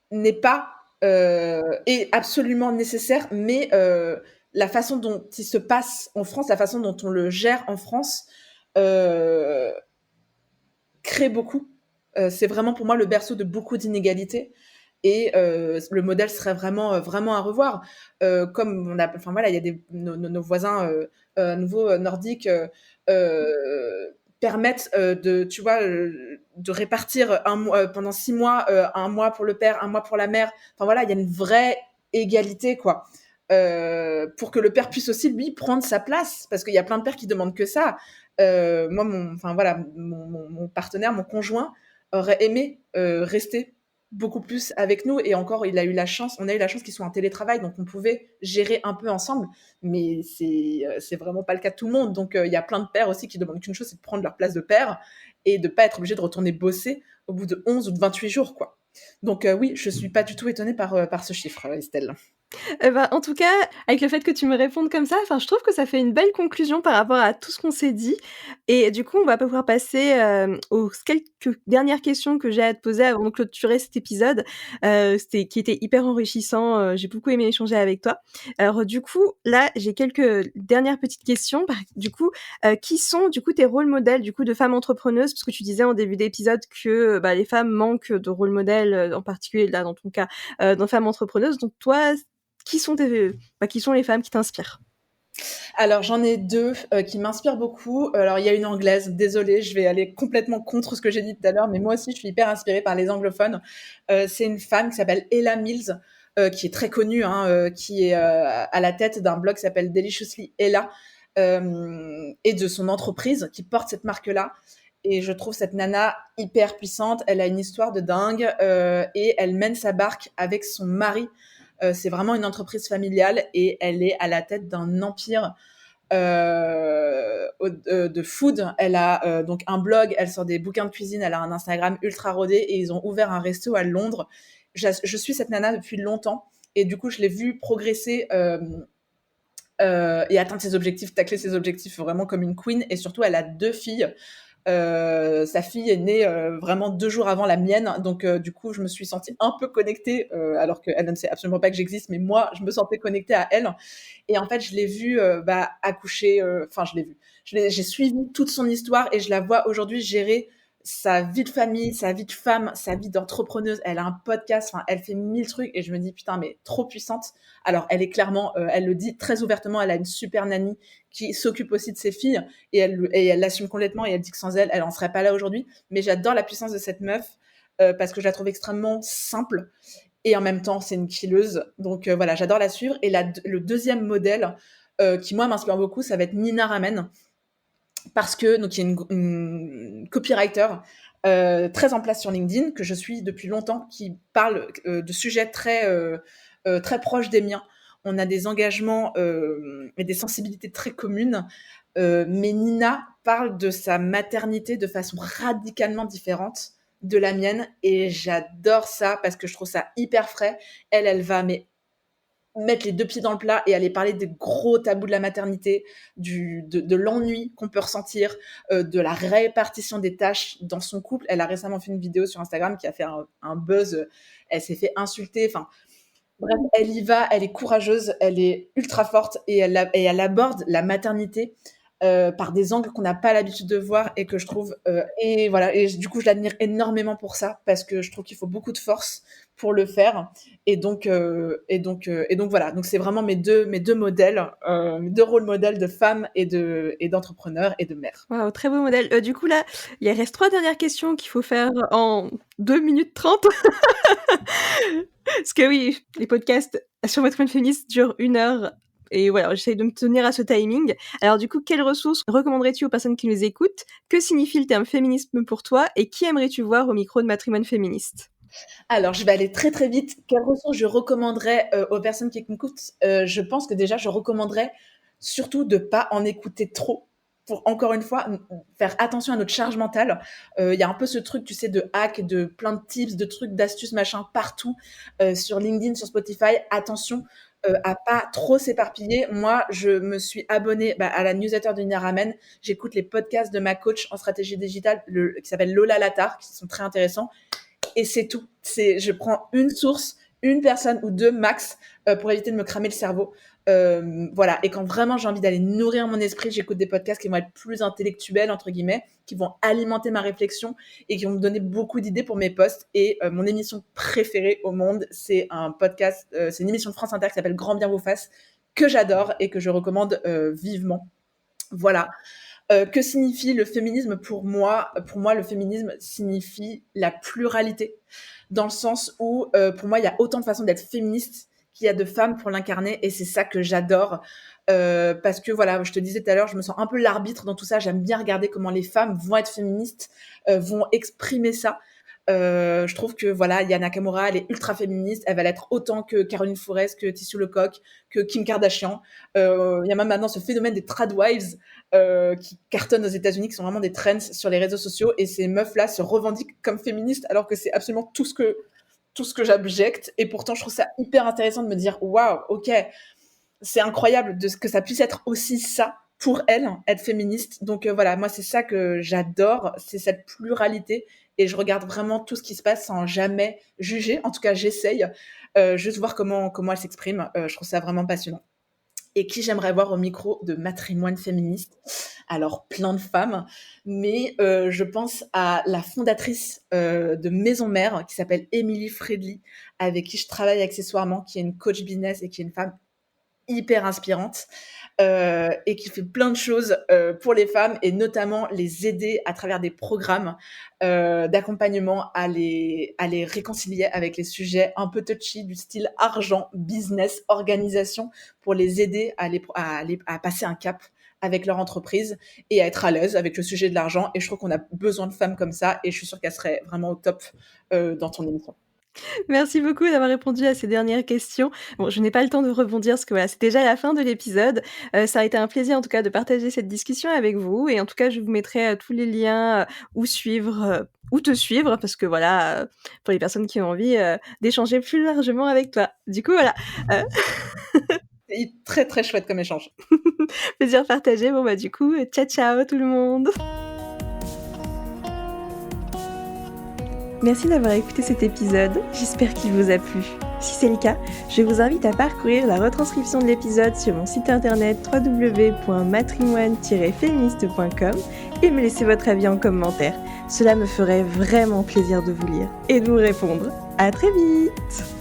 n'est pas est absolument nécessaire, mais la façon dont il se passe en France, la façon dont on le gère en France, euh, crée beaucoup. C'est vraiment pour moi le berceau de beaucoup d'inégalités. Et le modèle serait vraiment à revoir. Comme on a, enfin voilà, il y a nos voisins nouveaux nordiques permettent tu vois, de répartir pendant 6 mois, 1 mois pour le père, 1 mois pour la mère. Enfin voilà, il y a une vraie égalité, quoi. Pour que le père puisse aussi lui prendre sa place, parce qu'il y a plein de pères qui demandent que ça. Moi, mon partenaire, mon conjoint aurait aimé rester beaucoup plus avec nous et encore on a eu la chance qu'ils soient en télétravail, donc on pouvait gérer un peu ensemble, mais c'est vraiment pas le cas de tout le monde. Donc il y a plein de pères aussi qui demandent qu'une chose, c'est de prendre leur place de père et de pas être obligé de retourner bosser au bout de 11 ou de 28 jours, quoi. Donc oui, je suis pas du tout étonnée par ce chiffre, Estelle. En tout cas, avec le fait que tu me répondes comme ça, enfin, je trouve que ça fait une belle conclusion par rapport à tout ce qu'on s'est dit et du coup, on va pouvoir passer, aux quelques dernières questions que j'ai à te poser avant de clôturer cet épisode, qui était hyper enrichissant, j'ai beaucoup aimé échanger avec toi. Alors du coup, là, j'ai quelques dernières petites questions. Du coup, qui sont, du coup, tes rôles modèles, du coup, de femmes entrepreneuses? Parce que tu disais en début d'épisode que, bah, les femmes manquent de rôles modèles, en particulier là, dans ton cas, dans femmes entrepreneuses. Donc toi, qui sont les femmes qui t'inspirent? Alors j'en ai 2 qui m'inspirent beaucoup. Alors il y a une anglaise, désolée, je vais aller complètement contre ce que j'ai dit tout à l'heure, mais moi aussi je suis hyper inspirée par les anglophones. C'est une femme qui s'appelle Ella Mills, qui est très connue, hein, qui est, à la tête d'un blog qui s'appelle Deliciously Ella, et de son entreprise qui porte cette marque-là et je trouve cette nana hyper puissante. Elle a une histoire de dingue, et elle mène sa barque avec son mari. C'est vraiment une entreprise familiale et elle est à la tête d'un empire de food. Elle a donc un blog, elle sort des bouquins de cuisine, elle a un Instagram ultra rodé et ils ont ouvert un resto à Londres. Je suis cette nana depuis longtemps et du coup, je l'ai vue progresser et atteindre ses objectifs, tacler ses objectifs vraiment comme une queen. Et surtout, elle a 2 filles. Sa fille est née vraiment 2 jours avant la mienne, donc du coup je me suis sentie un peu connectée, alors qu'elle ne sait absolument pas que j'existe, mais moi je me sentais connectée à elle. Et en fait je l'ai vue accoucher, enfin je l'ai vue, j'ai suivi toute son histoire et je la vois aujourd'hui gérer sa vie de famille, sa vie de femme, sa vie d'entrepreneuse. Elle a un podcast, enfin elle fait 1000 trucs et je me dis putain mais trop puissante. Alors elle est clairement, elle le dit très ouvertement, elle a une super nanny qui s'occupe aussi de ses filles et elle l'assume complètement et elle dit que sans elle, elle en serait pas là aujourd'hui. Mais j'adore la puissance de cette meuf parce que je la trouve extrêmement simple et en même temps, c'est une killeuse. Donc voilà, j'adore la suivre. Et le deuxième modèle qui, moi, m'inspire beaucoup, ça va être Nina Ramen parce que donc il y a une copywriter très en place sur LinkedIn que je suis depuis longtemps qui parle de sujets très proches des miens. On a des engagements et des sensibilités très communes, mais Nina parle de sa maternité de façon radicalement différente de la mienne et j'adore ça parce que je trouve ça hyper frais. Elle va mais mettre les 2 pieds dans le plat et aller parler des gros tabous de la maternité, de l'ennui qu'on peut ressentir, de la répartition des tâches dans son couple. Elle a récemment fait une vidéo sur Instagram qui a fait un buzz, elle s'est fait insulter, enfin bref, elle y va, elle est courageuse, elle est ultra forte et elle aborde la maternité par des angles qu'on n'a pas l'habitude de voir et que je trouve et voilà et du coup je l'admire énormément pour ça parce que je trouve qu'il faut beaucoup de force pour le faire et donc voilà, donc c'est vraiment mes deux modèles, mes 2 rôles modèles de femme et d'entrepreneur et de mère. Waouh, très beau modèle. Du coup là, il reste 3 dernières questions qu'il faut faire en 2 minutes 30. Parce que oui, les podcasts sur Matrimoine féministe durent 1 heure et voilà, j'essaie de me tenir à ce timing. Alors du coup, quelles ressources recommanderais-tu aux personnes qui nous écoutent? Que signifie le terme féminisme pour toi? Et qui aimerais-tu voir au micro de Matrimoine féministe? Alors, je vais aller très, très vite. Quelles ressources je recommanderais, aux personnes qui m'écoutent? Je pense que déjà, je recommanderais surtout de pas en écouter trop pour, encore une fois, faire attention à notre charge mentale. Il y a un peu ce truc, tu sais, de hack, de plein de tips, de trucs, d'astuces, machin, partout, sur LinkedIn, sur Spotify. Attention, à pas trop s'éparpiller. Moi, je me suis abonnée, à la newsletter de Nina Ramen. J'écoute les podcasts de ma coach en stratégie digitale, qui s'appelle Lola Latar, qui sont très intéressants et c'est tout. Je prends une source, une personne ou 2 max pour éviter de me cramer le cerveau. Voilà. Et quand vraiment j'ai envie d'aller nourrir mon esprit, j'écoute des podcasts qui vont être plus intellectuels, entre guillemets, qui vont alimenter ma réflexion et qui vont me donner beaucoup d'idées pour mes posts. Et mon émission préférée au monde, c'est un podcast, c'est une émission de France Inter qui s'appelle Grand bien vous fasse, que j'adore et que je recommande vivement. Voilà. Que signifie le féminisme pour moi? Pour moi, le féminisme signifie la pluralité, dans le sens où, pour moi, il y a autant de façons d'être féministe qu'il y a de femmes pour l'incarner, et c'est ça que j'adore. Parce que voilà, je te disais tout à l'heure, je me sens un peu l'arbitre dans tout ça. J'aime bien regarder comment les femmes vont être féministes, vont exprimer ça. Je trouve que voilà, Aya Nakamura, elle est ultra féministe, elle va l'être autant que Caroline Fourest, que Tissou Lecoq, que Kim Kardashian. Il y a même maintenant ce phénomène des tradwives qui cartonnent aux États-Unis, qui sont vraiment des trends sur les réseaux sociaux, et ces meufs-là se revendiquent comme féministes alors que c'est absolument tout ce que j'abjecte. Et pourtant, je trouve ça hyper intéressant de me dire waouh, ok, c'est incroyable que ça puisse être aussi ça pour elle, être féministe. Donc voilà, moi c'est ça que j'adore, c'est cette pluralité, et je regarde vraiment tout ce qui se passe sans jamais juger. En tout cas, j'essaye juste voir comment elle s'exprime. Je trouve ça vraiment passionnant. Et qui j'aimerais voir au micro de Matrimoine féministe? Alors plein de femmes, mais je pense à la fondatrice de Maison Mère, qui s'appelle Émilie Fredly, avec qui je travaille accessoirement, qui est une coach business et qui est une femme hyper inspirante, et qui fait plein de choses pour les femmes, et notamment les aider à travers des programmes d'accompagnement à les réconcilier avec les sujets un peu touchy du style argent, business, organisation, pour les aider à passer un cap avec leur entreprise et à être à l'aise avec le sujet de l'argent. Et je trouve qu'on a besoin de femmes comme ça, et je suis sûre qu'elles seraient vraiment au top dans ton émission. Merci beaucoup d'avoir répondu à ces dernières questions. Bon, je n'ai pas le temps de rebondir parce que voilà, c'est déjà la fin de l'épisode. Ça a été un plaisir en tout cas de partager cette discussion avec vous, et en tout cas, je vous mettrai tous les liens où te suivre, parce que voilà, pour les personnes qui ont envie d'échanger plus largement avec toi. Du coup, voilà, C'est très très chouette comme échange. plaisir partagé. Bon bah du coup, ciao ciao tout le monde. Merci d'avoir écouté cet épisode, j'espère qu'il vous a plu. Si c'est le cas, je vous invite à parcourir la retranscription de l'épisode sur mon site internet www.matrimoine-féministe.com et me laisser votre avis en commentaire. Cela me ferait vraiment plaisir de vous lire et de vous répondre. À très vite!